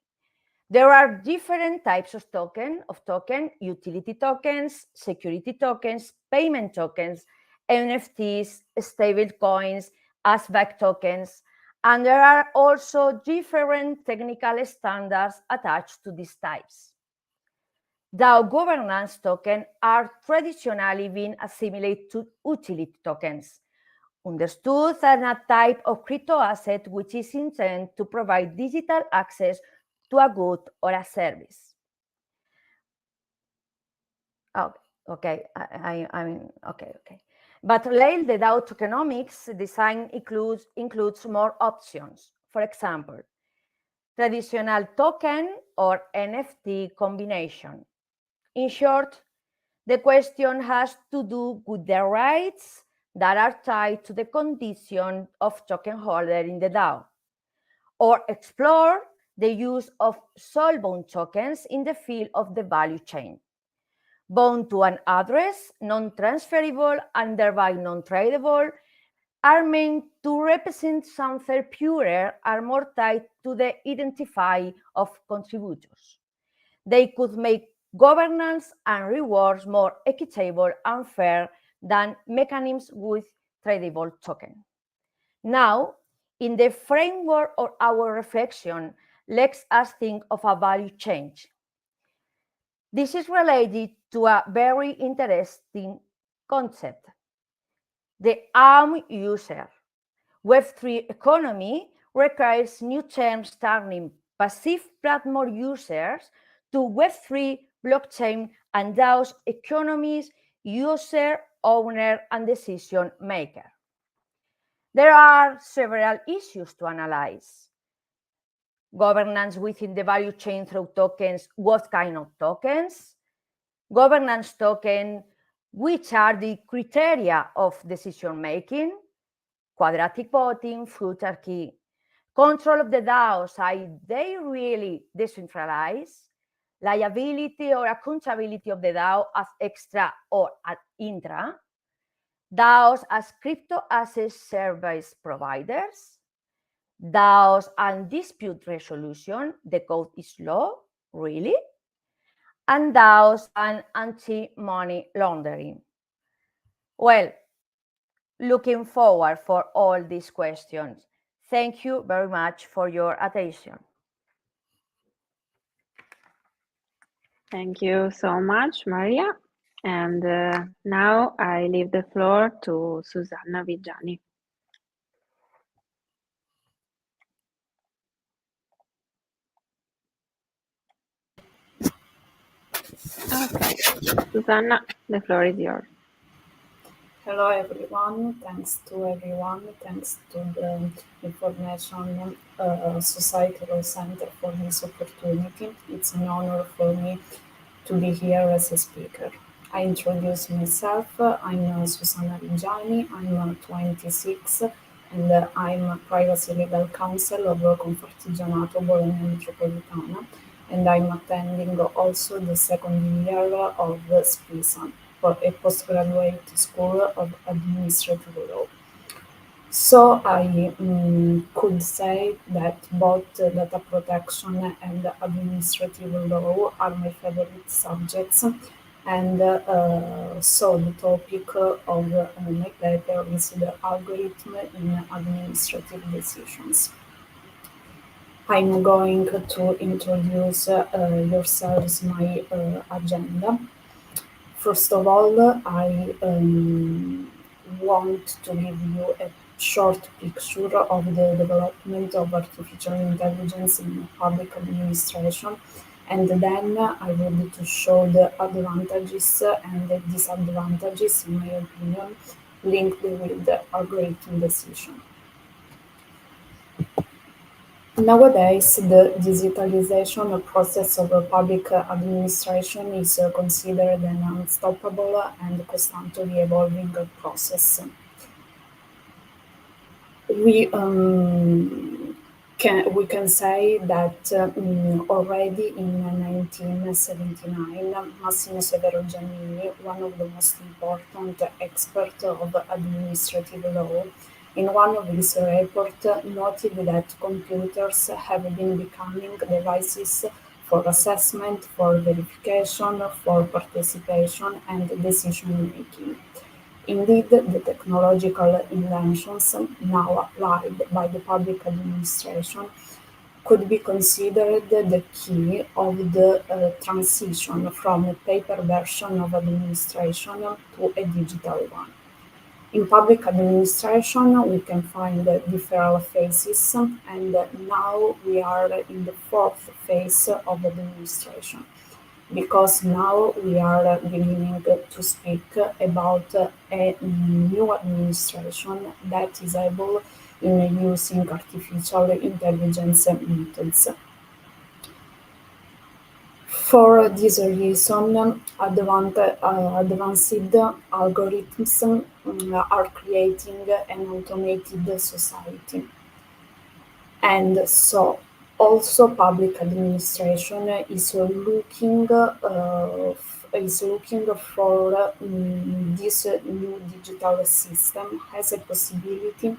There are different types of token, utility tokens, security tokens, payment tokens, NFTs, stable coins, ASVAC tokens, and there are also different technical standards attached to these types. DAO governance tokens are traditionally being assimilated to utility tokens, understood as a type of crypto asset which is intended to provide digital access to a good or a service. Okay. But later, the DAO tokenomics design includes more options. For example, traditional token or NFT combination. In short, the question has to do with the rights that are tied to the condition of token holder in the DAO, or explore the use of soul-bound tokens in the field of the value chain, bound to an address, non-transferable, and thereby non-tradable, are meant to represent something purer and more tied to the identify of contributors. They could make governance and rewards more equitable and fair than mechanisms with tradable token. Now, in the framework of our reflection, let us think of a value change. This is related to a very interesting concept, the ARM user. Web3 economy requires new terms turning passive platform users to Web3 blockchain and DAO's economies, user, owner, and decision maker. There are several issues to analyze. Governance within the value chain through tokens, what kind of tokens? Governance token, which are the criteria of decision making? Quadratic voting, fruitarchy. Control of the DAOs, are they really decentralized? Liability or accountability of the DAO as extra or as intra? DAOs as crypto asset service providers? DAOs and dispute resolution, the code is law, really? And DAOs and anti-money laundering. Well, looking forward for all these questions. Thank you very much for your attention. Thank you so much, Maria. And now I leave the floor to Susanna Vigiani. Okay, Susanna, the floor is yours. Hello everyone, thanks to everyone, thanks to the Information Society Law Center for this opportunity. It's an honor for me to be here as a speaker. I introduce myself, I'm Susanna Vigiani, I'm 26 and I'm a privacy legal counsel of Confartigianato Bologna Metropolitana, and I'm attending also the second year of SPISA, for a postgraduate school of administrative law. So I could say that both data protection and administrative law are my favorite subjects, and so the topic of my paper is the algorithm in administrative decisions. I'm going to introduce yourselves my agenda. First of all, I want to give you a short picture of the development of artificial intelligence in public administration, and then I want to show the advantages and the disadvantages, in my opinion, linked with the algorithm decision. Nowadays, the digitalization process of public administration is considered an unstoppable and constantly evolving process. We can say that already in 1979, Massimo Severo Giannini, one of the most important experts of administrative law, in one of his reports, noted that computers have been becoming devices for assessment, for verification, for participation, and decision-making. Indeed, the technological inventions now applied by the public administration could be considered the key of the transition from a paper version of administration to a digital one. In public administration, we can find different phases, and now we are in the fourth phase of administration, because now we are beginning to speak about a new administration that is able in using artificial intelligence methods. For this reason, advanced algorithms are creating an automated society. And so also public administration is looking for this new digital system as a possibility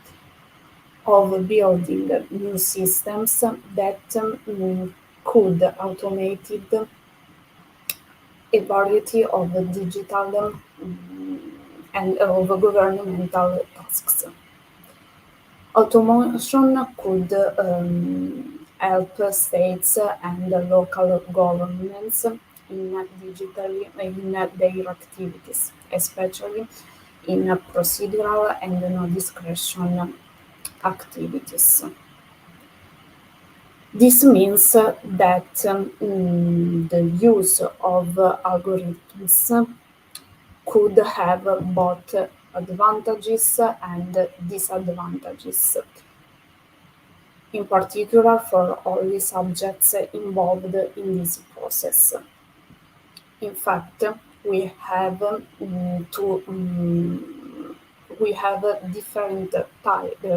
of building new systems that could automate a variety of digital and of governmental tasks. Automation could help states and local governments in their activities, especially in procedural and non-discretion activities. This means that the use of algorithms could have both advantages and disadvantages, in particular for all the subjects involved in this process. In fact, we have different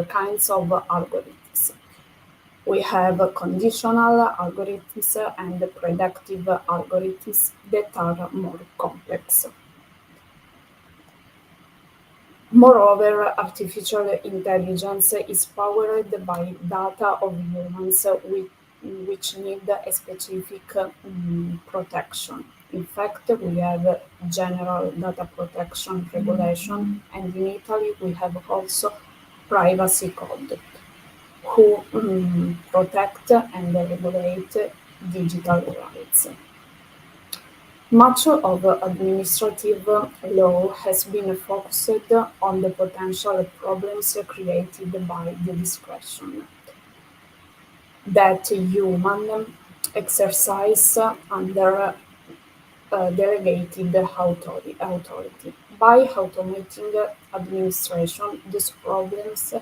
kinds of algorithms. We have conditional algorithms and predictive algorithms that are more complex. Moreover, artificial intelligence is powered by data of humans which need a specific protection. In fact, we have general data protection regulation, and in Italy we have also privacy code, who protect and regulate digital rights. Much of administrative law has been focused on the potential problems created by the discretion that humans exercise under delegated authority. By automating administration, these problems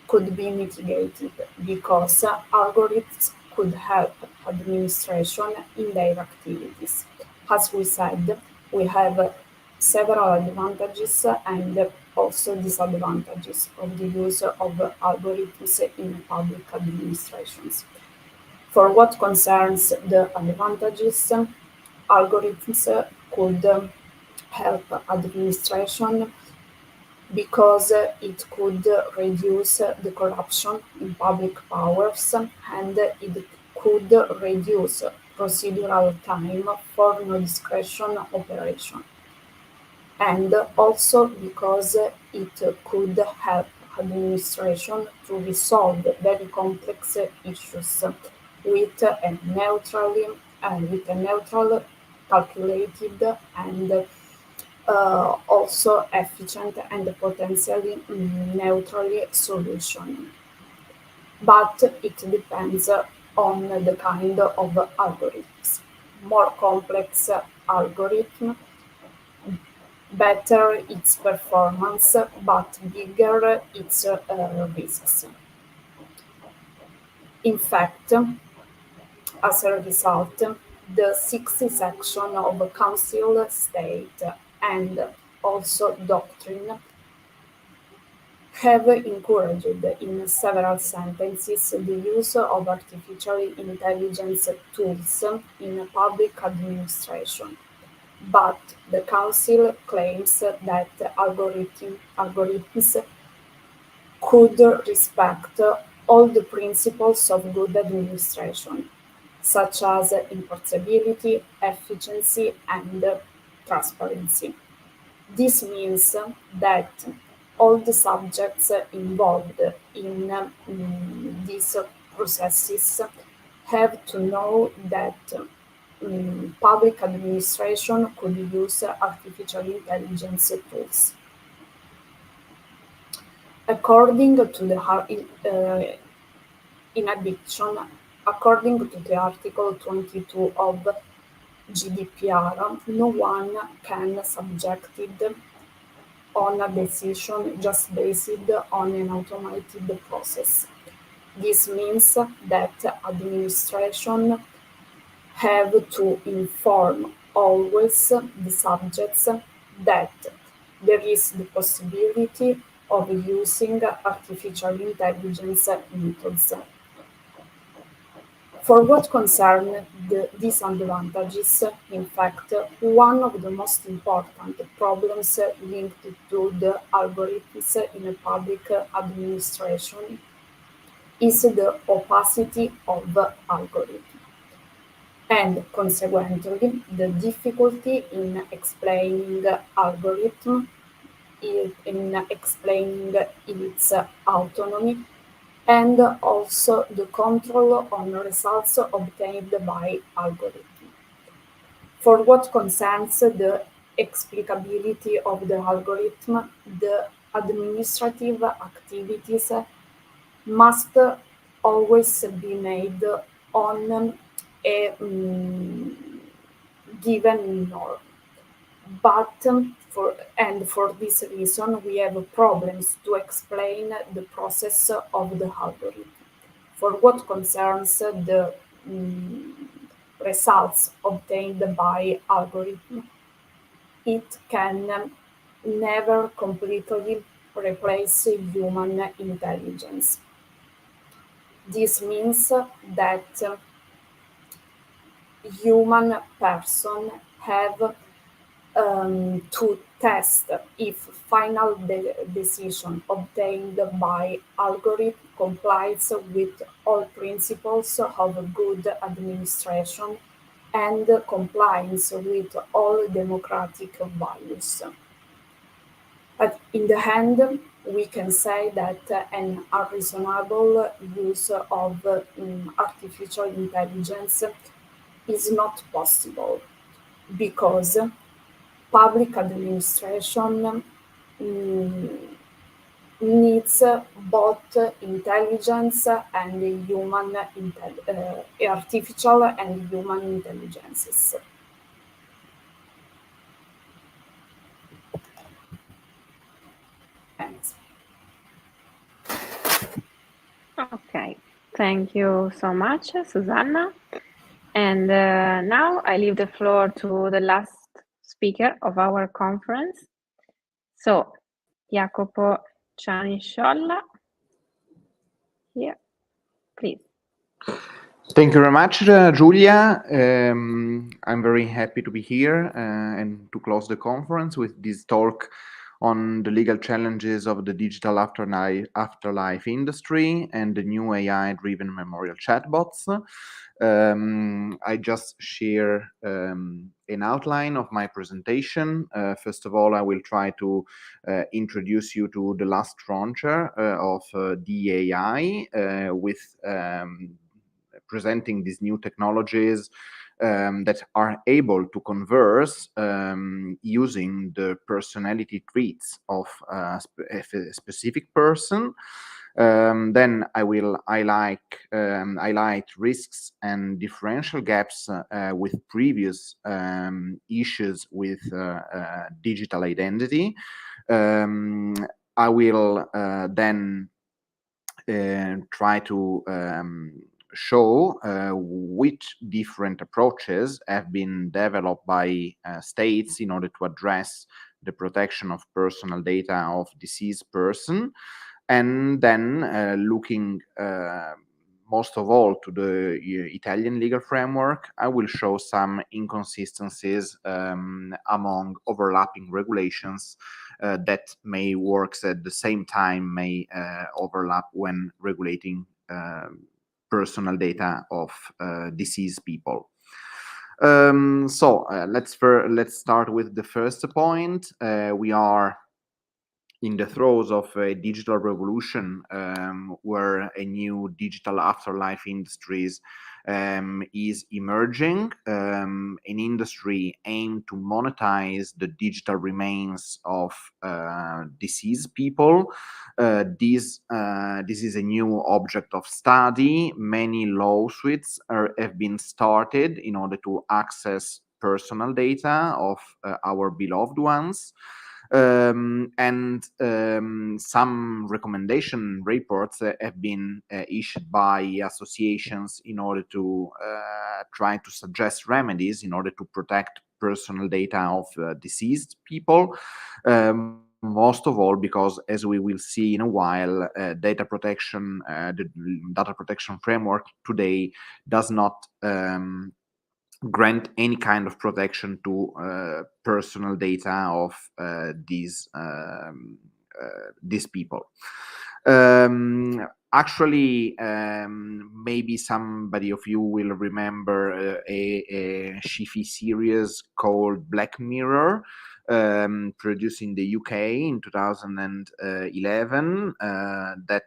could be mitigated because algorithms could help administration in their activities. As we said, we have several advantages and also disadvantages of the use of algorithms in public administrations. For what concerns the advantages, algorithms could help administration because it could reduce the corruption in public powers and it could reduce procedural time for non-discretion operation. And also because it could help administration to resolve very complex issues with a neutral, calculated, and also efficient and potentially neutral solution. But it depends on the kind of algorithms. More complex algorithm, better its performance, but bigger its risks. In fact, as a result, the sixth section of Council State and also doctrine have encouraged in several sentences the use of artificial intelligence tools in public administration. But the Council claims that algorithms could respect all the principles of good administration, such as impartiality, efficiency, and transparency. This means that all the subjects involved in these processes have to know that public administration could use artificial intelligence tools. According to the in addition, according to the Article 22 of GDPR, no one can subjected on a decision just based on an automated process. This means that administration have to inform always the subjects that there is the possibility of using artificial intelligence methods. For what concerns the disadvantages, in fact, one of the most important problems linked to the algorithms in a public administration is the opacity of algorithms, and consequently the difficulty in explaining algorithm, in explaining its autonomy, and also the control on results obtained by algorithm. For what concerns the explicability of the algorithm, the administrative activities must always be made on a given norm. But for this reason, we have problems to explain the process of the algorithm. For what concerns the results obtained by algorithm, it can never completely replace human intelligence. This means that human person have to test if final decision obtained by algorithm complies with all principles of good administration and compliance with all democratic values. But in the end, we can say that an unreasonable use of artificial intelligence is not possible because public administration needs both intelligence and artificial and human intelligences. Thanks. Okay, thank you so much, Susanna. And now I leave the floor to the last speaker of our conference. So, Jacopo Cianisciola, here, please. Thank you very much, Giulia. I'm very happy to be here and to close the conference with this talk on the legal challenges of the digital afterlife industry and the new AI-driven memorial chatbots. I just share an outline of my presentation. First of all, I will try to introduce you to the last frontier of DAI with presenting these new technologies that are able to converse using the personality traits of a specific person. Then I will highlight risks and differential gaps with previous issues with digital identity. I will then try to show which different approaches have been developed by states in order to address the protection of personal data of deceased person, and then looking most of all to the Italian legal framework, I will show some inconsistencies among overlapping regulations that may work at the same time, may overlap when regulating personal data of deceased people. Let's start with the first point. We are in the throes of a digital revolution where a new digital afterlife industries is emerging, an industry aimed to monetize the digital remains of deceased people. This is a new object of study. Many lawsuits have been started in order to access personal data of our beloved ones. and some recommendation reports have been issued by associations in order to try to suggest remedies in order to protect personal data of deceased people. Most of all, because as we will see in a while, the data protection framework today does not grant any kind of protection to personal data of these people. Actually, maybe somebody of you will remember a Shifi series called Black Mirror, produced in the UK in 2011, that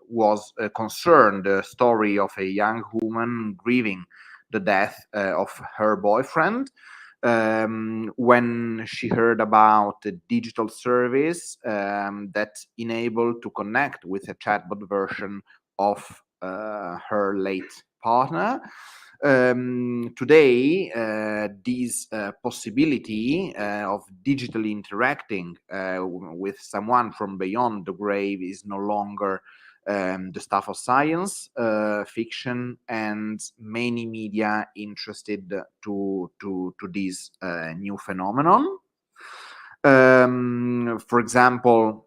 was concerned the story of a young woman grieving the death of her boyfriend. When she heard about a digital service that enabled to connect with a chatbot version of her late partner. Today, this possibility of digitally interacting with someone from beyond the grave is no longer the stuff of science fiction, and many media interested to this new phenomenon. For example,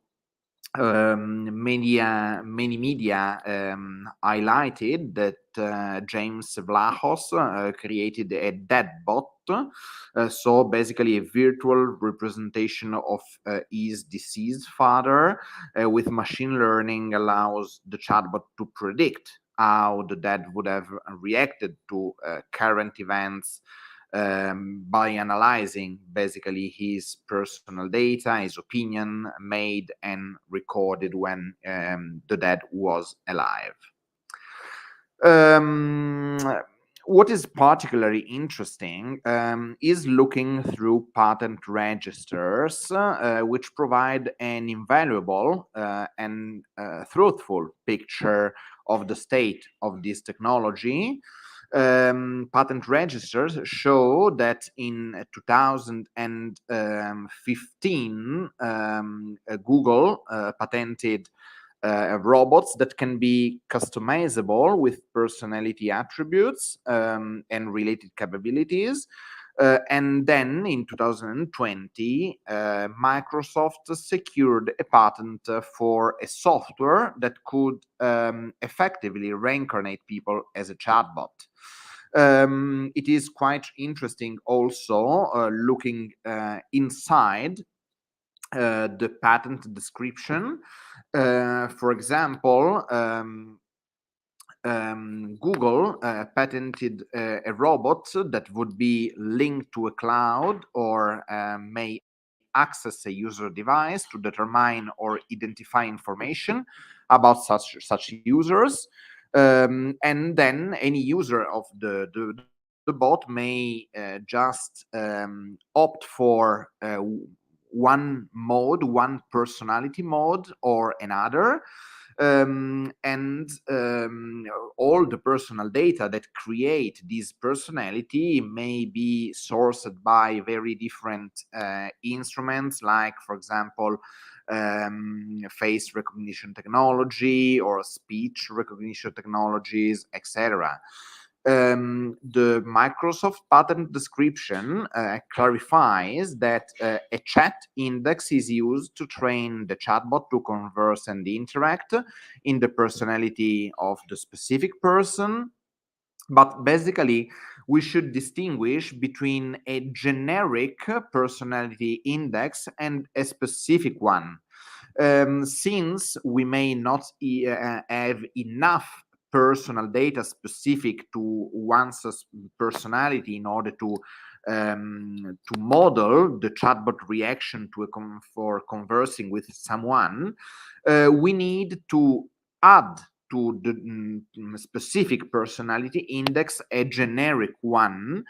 many media highlighted that James Vlahos created a deadbot, so basically a virtual representation of his deceased father, with machine learning allows the chatbot to predict how the dead would have reacted to current events, by analyzing basically his personal data, his opinion made and recorded when the dead was alive. What is particularly interesting is looking through patent registers, which provide an invaluable and truthful picture of the state of this technology. Patent registers show that in 2015, Google patented robots that can be customizable with personality attributes and related capabilities. And then in 2020, Microsoft secured a patent for a software that could effectively reincarnate people as a chatbot. It is quite interesting also looking inside the patent description. For example, Google patented a robot that would be linked to a cloud or may access a user device to determine or identify information about such users. And then any user of the bot may just opt for one mode, one personality mode or another. And all the personal data that create this personality may be sourced by very different instruments, like, for example, face recognition technology or speech recognition technologies, etc. The Microsoft patent description clarifies that a chat index is used to train the chatbot to converse and interact in the personality of the specific person. But basically, we should distinguish between a generic personality index and a specific one. Since we may not have enough personal data specific to one's personality in order to model the chatbot reaction to for conversing with someone, we need to add to the specific personality index a generic one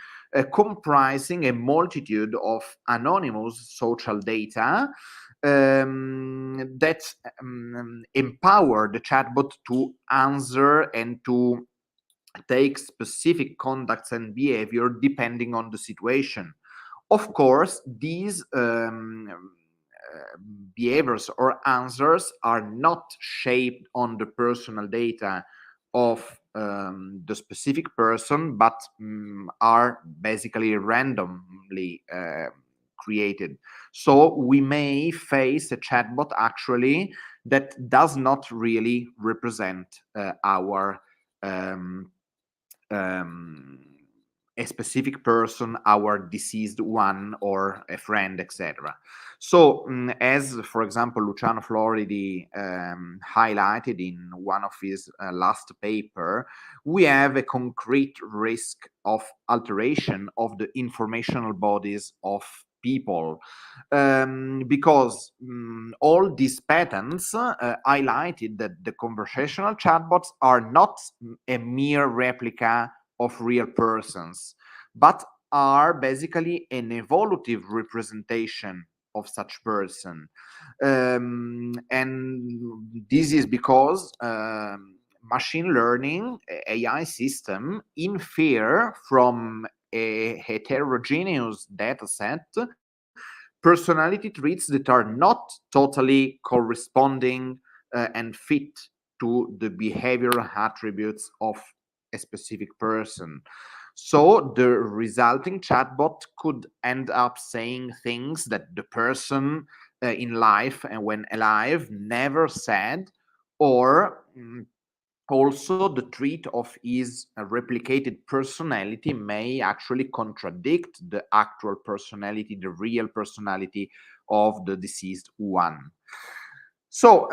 comprising a multitude of anonymous social data that empower the chatbot to answer and to take specific conducts and behavior depending on the situation. Of course, these behaviors or answers are not shaped on the personal data of the specific person, but are basically randomly created. So we may face a chatbot actually that does not really represent our a specific person, our deceased one, or a friend, etc. So, as for example, Luciano Floridi highlighted in one of his last paper, we have a concrete risk of alteration of the informational bodies of people, because all these patents highlighted that the conversational chatbots are not a mere replica of real persons, but are basically an evolutive representation of such person. And this is because machine learning AI system infer from a heterogeneous data set personality traits that are not totally corresponding and fit to the behavioral attributes of a specific person. So the resulting chatbot could end up saying things that the person in life and when alive never said, or also the trait of his replicated personality may actually contradict the actual personality, the real personality of the deceased one. So,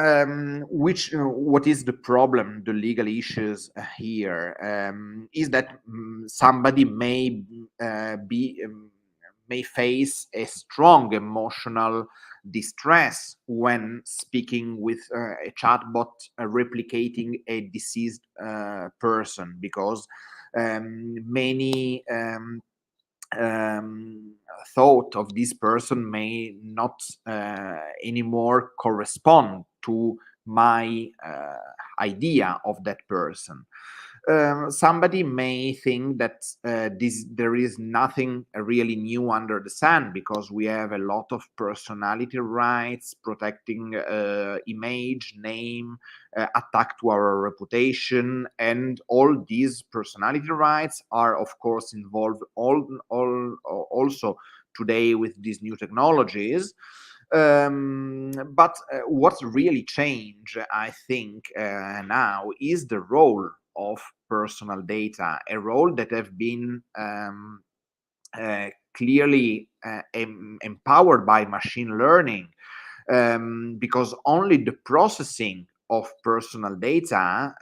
what is the problem? The legal issues here is that somebody may face a strong emotional distress when speaking with a chatbot replicating a deceased person, because many thought of this person may not anymore correspond to my idea of that person. Somebody may think that there is nothing really new under the sun, because we have a lot of personality rights protecting image, name, attack to our reputation, and all these personality rights are of course involved also today with these new technologies. But what's really changed, I think, now is the role of personal data, a role that have been clearly empowered by machine learning, because only the processing of personal data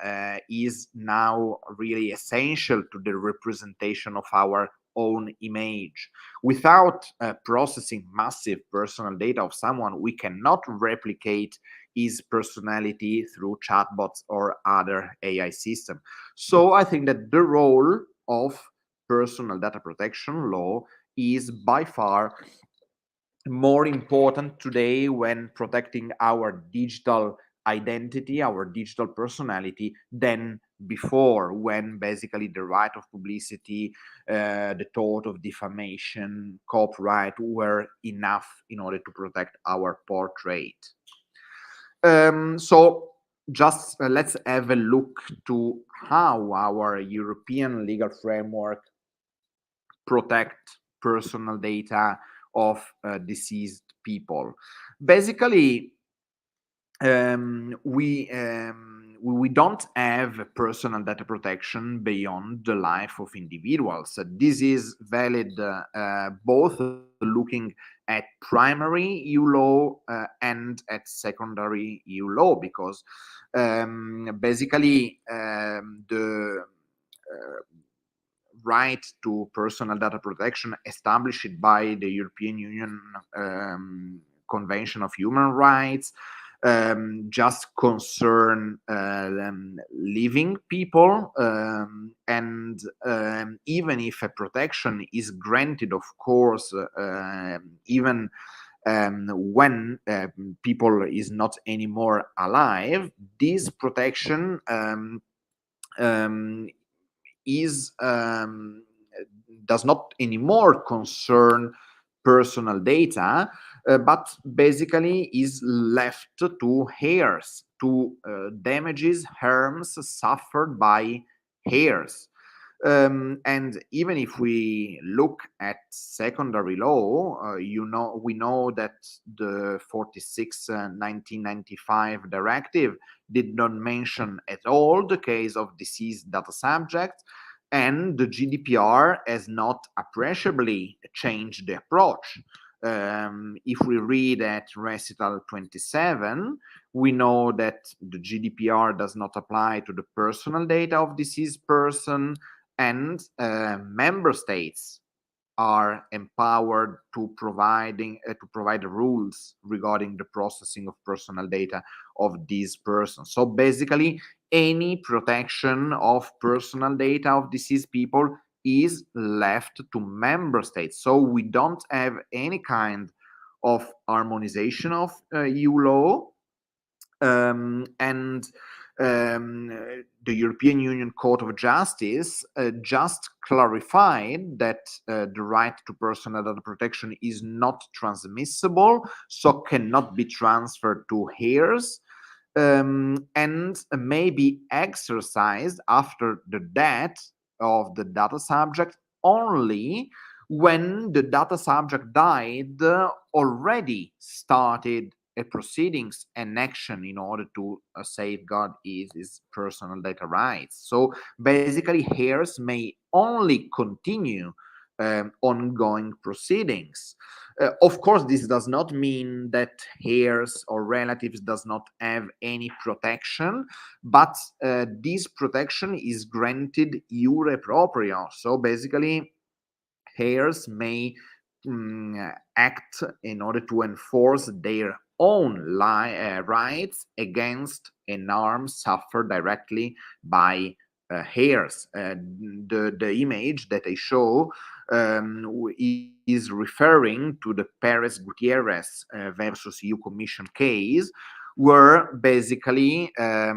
is now really essential to the representation of our own image. Without processing massive personal data of someone, we cannot replicate his personality through chatbots or other AI systems. So I think that the role of personal data protection law is by far more important today when protecting our digital identity, our digital personality, than before, when basically the right of publicity, the thought of defamation, copyright were enough in order to protect our portrait. So just let's have a look to how our European legal framework protect personal data of deceased people. Basically, we don't have personal data protection beyond the life of individuals. This is valid both looking at primary EU law and at secondary EU law, because basically the right to personal data protection established by the European Union Convention of Human Rights just concern living people, and even if a protection is granted, of course, even when people is not anymore alive, this protection is does not anymore concern personal data, but basically is left to heirs, to damages, harms suffered by heirs. And even if we look at secondary law, we know that the 46 1995 directive did not mention at all the case of deceased data subjects, and the GDPR has not appreciably changed the approach. If we read at recital 27, we know that the GDPR does not apply to the personal data of deceased person, and member states are empowered to provide the rules regarding the processing of personal data of these persons. So basically, any protection of personal data of deceased people is left to member states. So we don't have any kind of harmonization of EU law, and the European Union Court of Justice just clarified that the right to personal data protection is not transmissible, so cannot be transferred to heirs, and may be exercised after the death of the data subject only when the data subject died already started a proceedings and action in order to safeguard his personal data rights. So basically, heirs may only continue ongoing proceedings. Of course, this does not mean that heirs or relatives does not have any protection, but this protection is granted iure proprio. So basically, heirs may act in order to enforce their own rights against an harm suffered directly by heirs. The image that I show is referring to the Perez Gutierrez versus EU Commission case, where basically a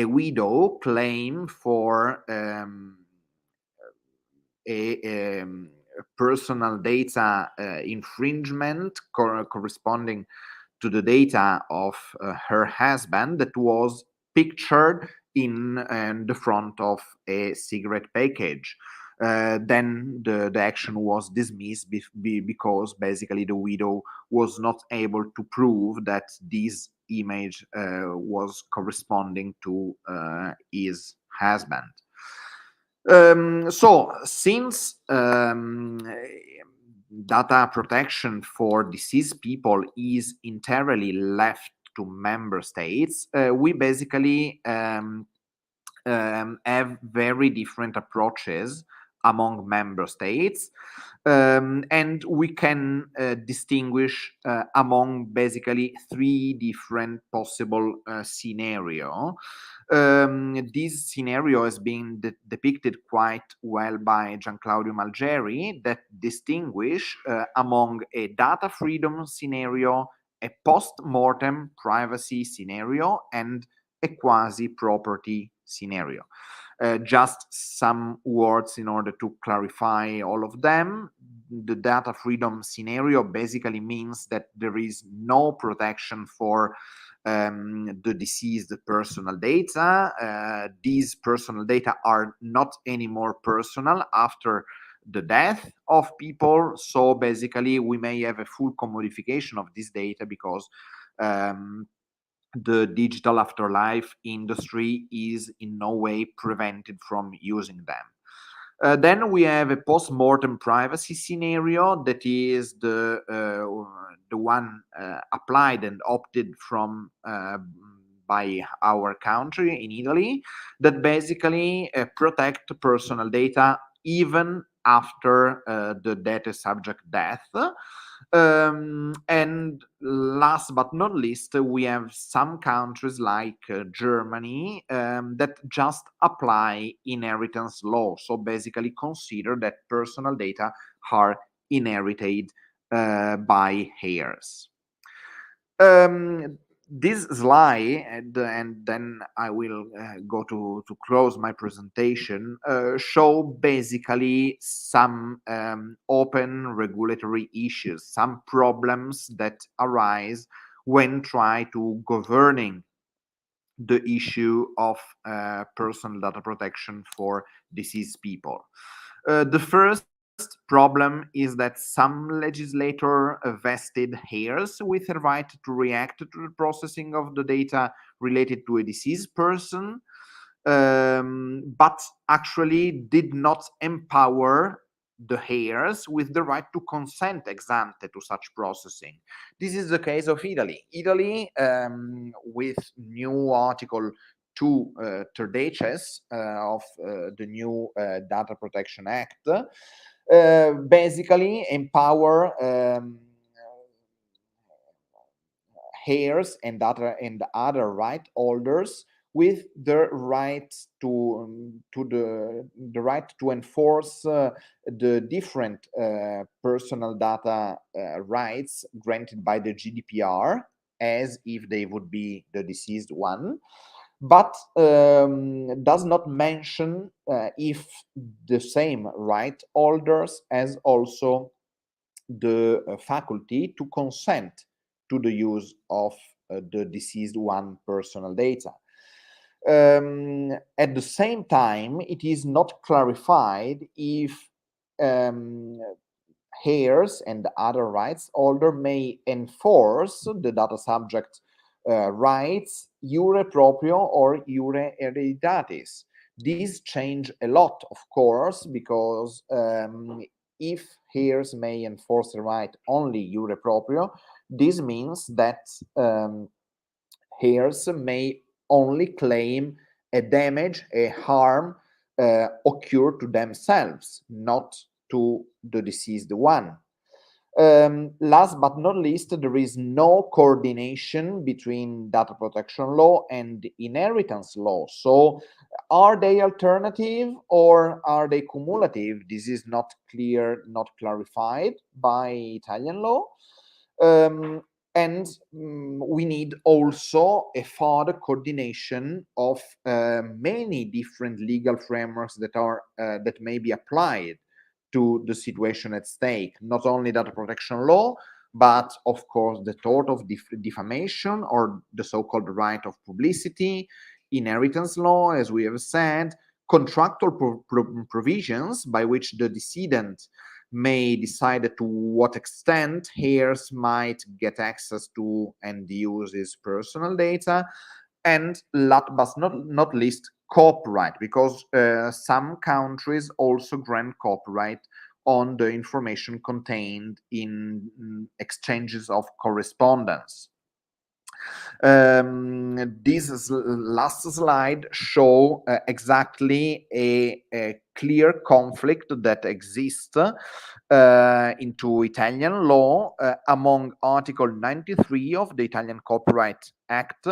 widow claimed for a personal data infringement corresponding to the data of her husband that was pictured in the front of a cigarette package. Then the action was dismissed because basically the widow was not able to prove that this image was corresponding to his husband. So since data protection for deceased people is entirely left to member states, we basically have very different approaches among member states, and we can distinguish among basically three different possible scenarios. This scenario has been depicted quite well by Gianclaudio Malgeri, that distinguish among a data freedom scenario, a post-mortem privacy scenario, and a quasi-property scenario. Just some words in order to clarify all of them. The data freedom scenario basically means that there is no protection for the deceased personal data. These personal data are not anymore personal after the death of people. So basically, we may have a full commodification of this data because the digital afterlife industry is in no way prevented from using them. Then we have a post-mortem privacy scenario that is the one applied and opted from by our country in Italy, that basically protect personal data even after the data subject death. And last but not least, we have some countries like Germany that just apply inheritance law. So basically consider that personal data are inherited by heirs. This slide, and then I will go to close my presentation, show basically some open regulatory issues, some problems that arise when try to governing the issue of personal data protection for deceased people. The first problem is that some legislator vested heirs with a right to react to the processing of the data related to a deceased person, but actually did not empower the heirs with the right to consent ex ante to such processing. This is the case of Italy. Italy, with new Article 2 terdeces of the new Data Protection Act, basically empower heirs and other right holders with the right to the right to enforce the different personal data rights granted by the GDPR as if they would be the deceased one, but does not mention if the same right holders has also the faculty to consent to the use of the deceased one personal data. At the same time, it is not clarified if heirs and other rights holder may enforce the data subject rights iure proprio or iure hereditatis. These change a lot, of course, because if heirs may enforce the right only iure proprio, this means that heirs may only claim a damage, a harm occurred to themselves, not to the deceased one. Last but not least, there is no coordination between data protection law and inheritance law. So are they alternative or are they cumulative? This is not clear, not clarified by Italian law. And we need also a further coordination of many different legal frameworks that are that may be applied to the situation at stake, not only data protection law, but of course the tort of defamation or the so-called right of publicity, inheritance law, as we have said, contractual provisions by which the decedent may decide to what extent heirs might get access to and use his personal data, and last but not least, copyright, because some countries also grant copyright on the information contained in exchanges of correspondence. This last slide show exactly a clear conflict that exists into Italian law among Article 93 of the Italian Copyright Act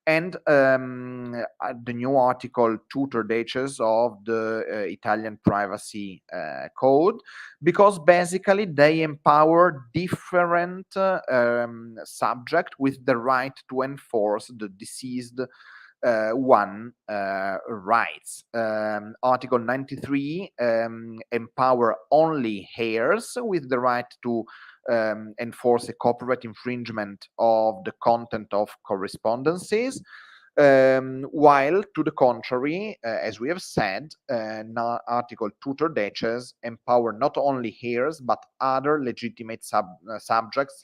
and the new Article 2 terdeces of the Italian Privacy Code, because basically they empower different subject with the right to enforce the deceased one rights. Article 93 empower only heirs with the right to enforce a copyright infringement of the content of correspondences, while to the contrary, as we have said, Article 2 terdeces empower not only heirs but other legitimate subjects,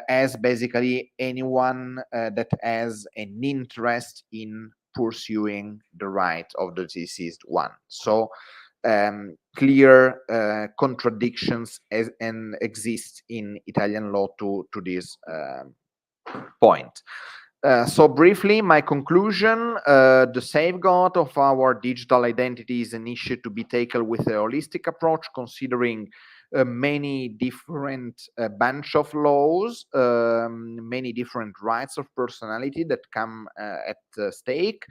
as basically anyone that has an interest in pursuing the right of the deceased one. So clear contradictions exist in Italian law to this point. So briefly, my conclusion, the safeguard of our digital identity is an issue to be taken with a holistic approach, considering many different bunch of laws, many different rights of personality that come at stake.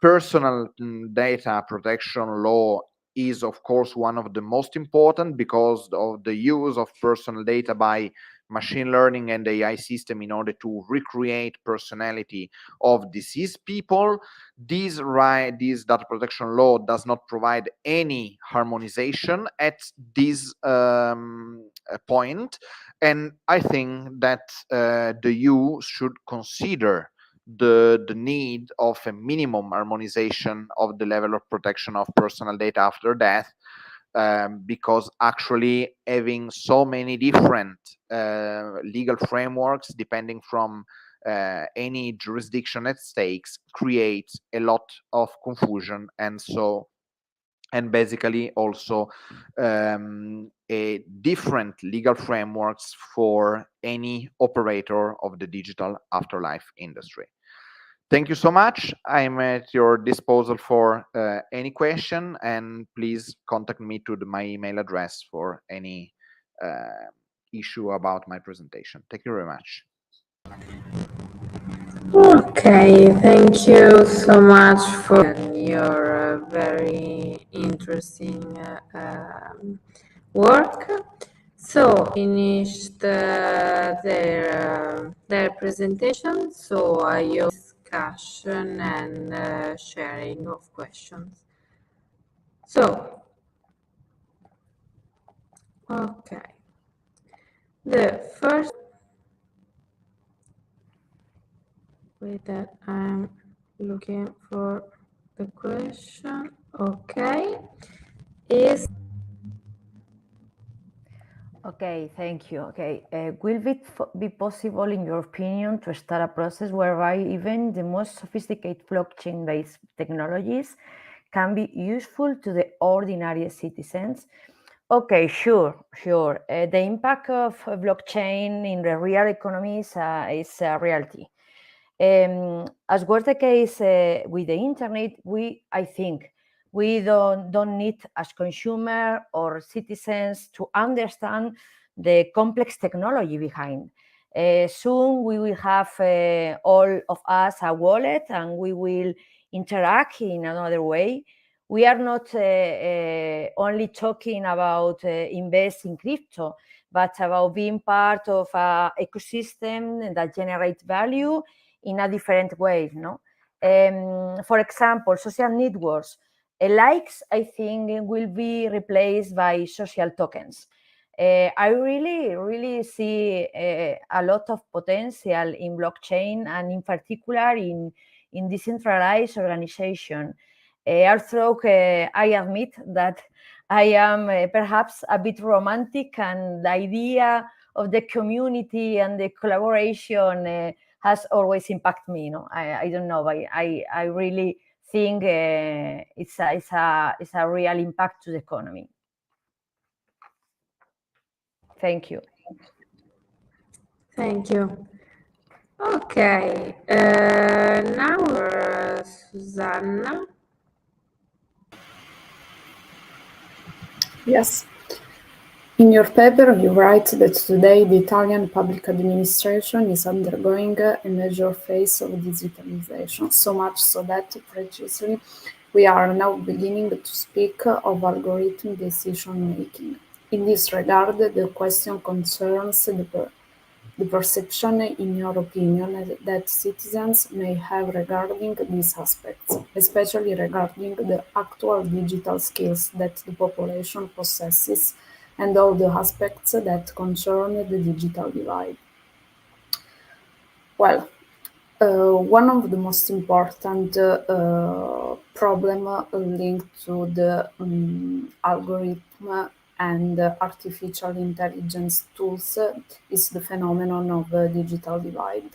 Personal data protection law is, of course, one of the most important because of the use of personal data by machine learning and AI system in order to recreate personality of deceased people. This data protection law does not provide any harmonization at this point, and I think that the EU should consider the need of a minimum harmonization of the level of protection of personal data after death, because actually having so many different legal frameworks depending from any jurisdiction at stakes creates a lot of confusion, and basically also a different legal frameworks for any operator of the digital afterlife industry. Thank you so much. I'm at your disposal for any question, and please contact me to my email address for any issue about my presentation. Thank you very much. Okay, thank you so much for your very interesting work. So finished their presentation. So I use discussion and sharing of questions. So okay, the first. Wait, that I'm looking for the question. Okay, is Okay, thank you. Okay, will it be possible, in your opinion, to start a process whereby even the most sophisticated blockchain-based technologies can be useful to the ordinary citizens? Okay, sure. The impact of blockchain in the real economy is a reality. As was the case with the internet, I think we don't need, as consumer or citizens, to understand the complex technology behind. Soon we will have all of us a wallet, and we will interact in another way. We are not only talking about invest in crypto, but about being part of an ecosystem that generates value in a different way, no? For example, social networks, likes, I think, will be replaced by social tokens. I really see a lot of potential in blockchain, and in particular in decentralized organization. Although I admit that I am perhaps a bit romantic, and the idea of the community and the collaboration has always impacted me. I don't know. I really think it's a real impact to the economy. Thank you. Thank you. Okay, now Susanna. Yes. In your paper, you write that today the Italian public administration is undergoing a major phase of digitalization, so much so that precisely we are now beginning to speak of algorithm decision making. In this regard, the question concerns the perception, in your opinion, that citizens may have regarding these aspects, especially regarding the actual digital skills that the population possesses and all the aspects that concern the digital divide. Well, one of the most important problem linked to the algorithm and artificial intelligence tools is the phenomenon of digital divide.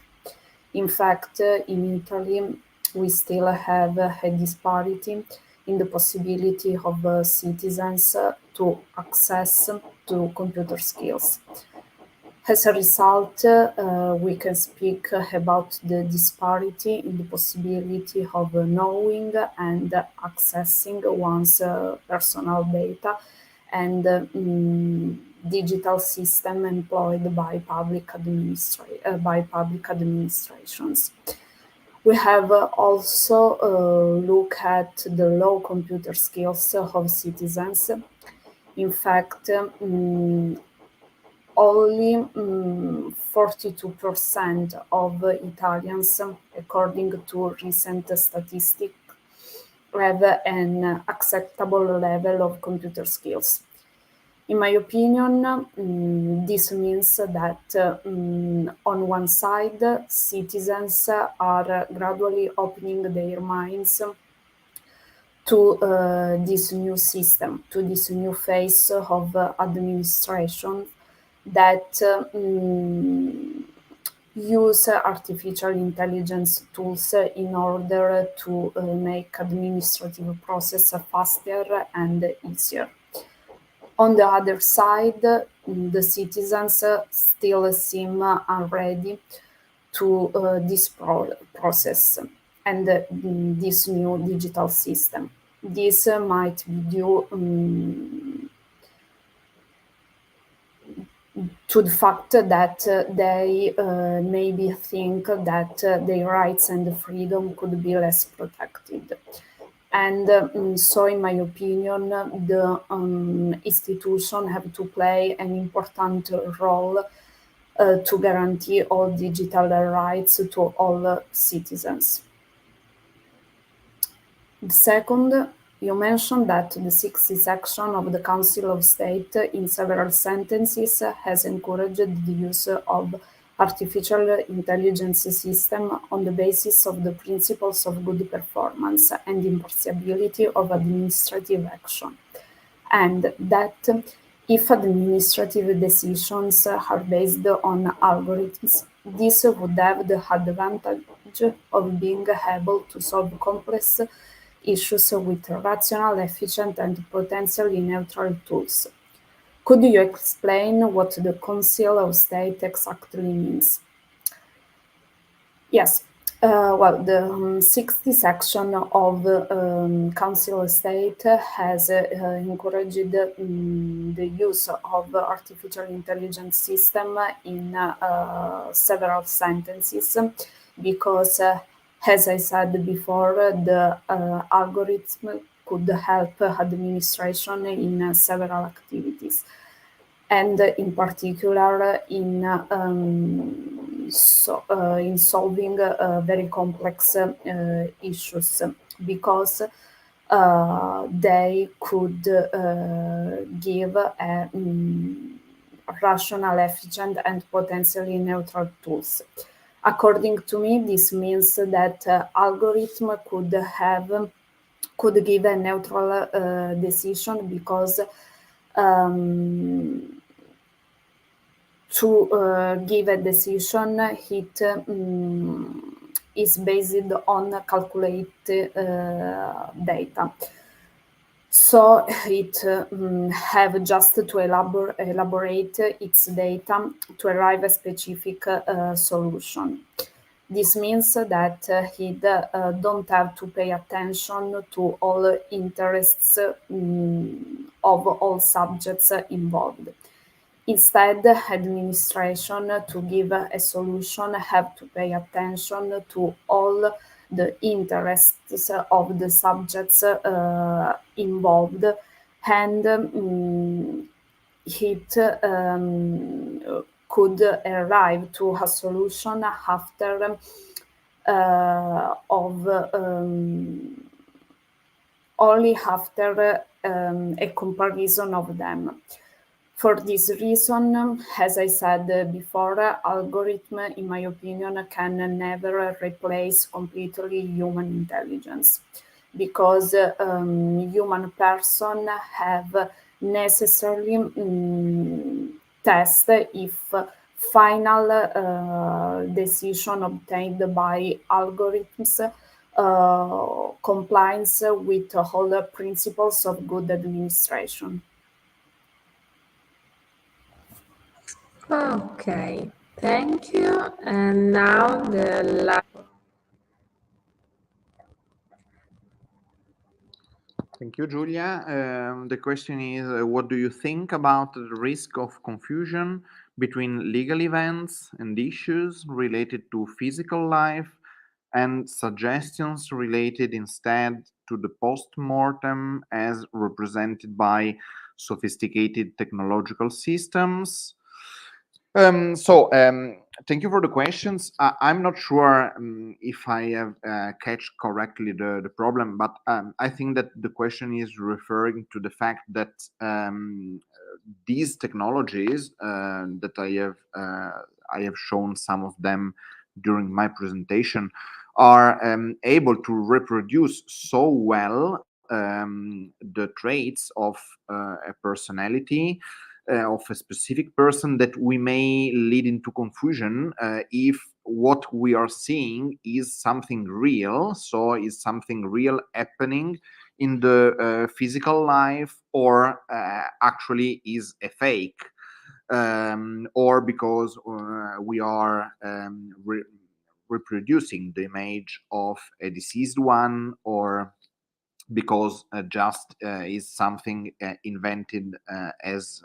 In fact, in Italy, we still have a disparity in the possibility of citizens to access to computer skills. As a result, we can speak about the disparity in the possibility of knowing and accessing one's personal data and digital system employed by public administrations. We have also looked at the low computer skills of citizens. In fact, only 42% of Italians, according to recent statistics, have an acceptable level of computer skills. In my opinion, this means that on one side, citizens are gradually opening their minds to this new system, to this new phase of administration that use artificial intelligence tools in order to make administrative process faster and easier. On the other side, the citizens still seem unready to this process and this new digital system. This might be due to the fact that they maybe think that their rights and freedom could be less protected. And so, in my opinion, the institution have to play an important role to guarantee all digital rights to all citizens. The second, you mentioned that the 60th section of the Council of State in several sentences has encouraged the use of artificial intelligence system on the basis of the principles of good performance and impartiality of administrative action, and that if administrative decisions are based on algorithms, this would have the advantage of being able to solve complex issues with rational, efficient, and potentially neutral tools. Could you explain what the Council of State exactly means? Yes. Well, the 60th section of Council of State has encouraged the use of artificial intelligence system in several sentences because, as I said before, the algorithm could help administration in several activities, and in particular in solving very complex issues, because they could give a rational, efficient, and potentially neutral tools. According to me, this means that algorithm could give a neutral decision, because to give a decision, it is based on calculated data. So it have just to elaborate its data to arrive at a specific solution. This means that he don't have to pay attention to all interests of all subjects involved. Instead, administration, to give a solution, have to pay attention to all the interests of the subjects involved, and it could arrive to a solution after only after a comparison of them. For this reason, as I said before, algorithm, in my opinion, can never replace completely human intelligence, because human person have necessarily test if final decision obtained by algorithms complies with all the principles of good administration. Okay, thank you. And now the last. Thank you, Giulia. The question is, what do you think about the risk of confusion between legal events and issues related to physical life, and suggestions related instead to the post-mortem as represented by sophisticated technological systems? Thank you for the questions. I'm not sure if I have catch correctly the problem, but I think that the question is referring to the fact that these technologies that I have shown some of them during my presentation are able to reproduce so well the traits of a personality of a specific person that we may lead into confusion if what we are seeing is something real, so is something real happening in the physical life, or actually is a fake, or because we are reproducing the image of a deceased one, or because just is something invented as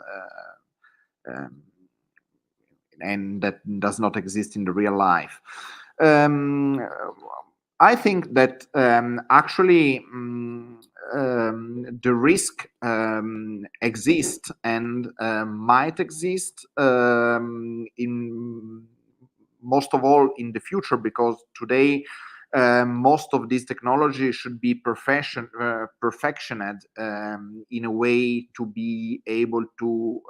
and that does not exist in the real life. I think that actually the risk exists and might exist in most of all in the future, because today most of this technology should be perfectioned in a way to be able to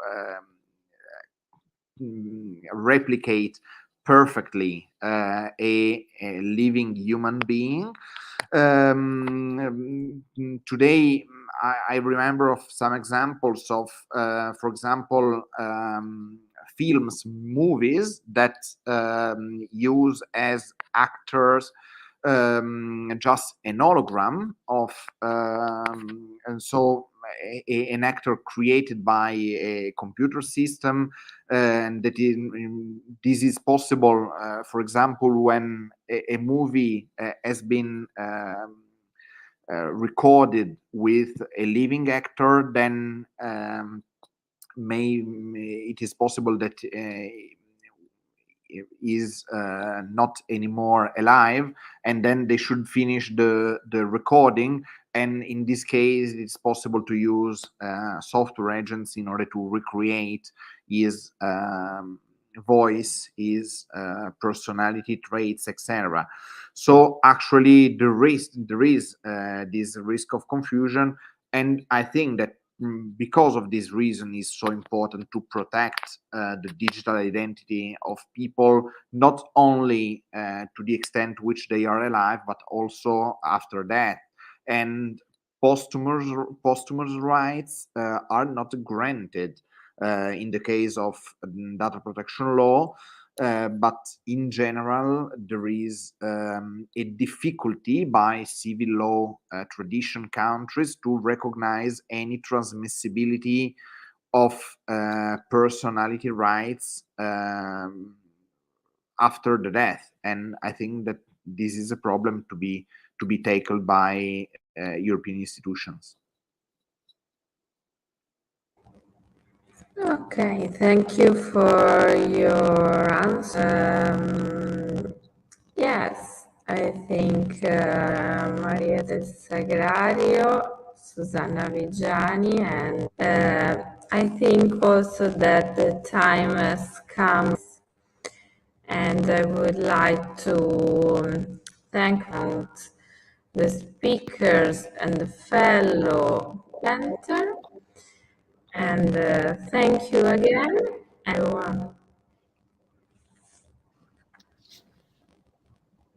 replicate perfectly a living human being. Today, I remember of some examples of, for example, films, movies that use as actors just an hologram of, and so an actor created by a computer system, and that this is possible, for example, when a movie has been recorded with a living actor, then it is possible that is not anymore alive, and then they should finish the recording, and in this case it's possible to use software agents in order to recreate his voice, his personality traits, etc. So actually there is this risk of confusion, and I think that because of this reason is so important to protect the digital identity of people, not only to the extent which they are alive, but also after that. And posthumous rights are not granted in the case of data protection law. But in general, there is a difficulty by civil law tradition countries to recognize any transmissibility of personality rights after the death, and I think that this is a problem to be tackled by European institutions. Okay, thank you for your answer. Yes, I think Maria del Sagrario, Susanna Vigiani, and I think also that the time has come, and I would like to thank the speakers and the fellow presenter. And thank you again, everyone.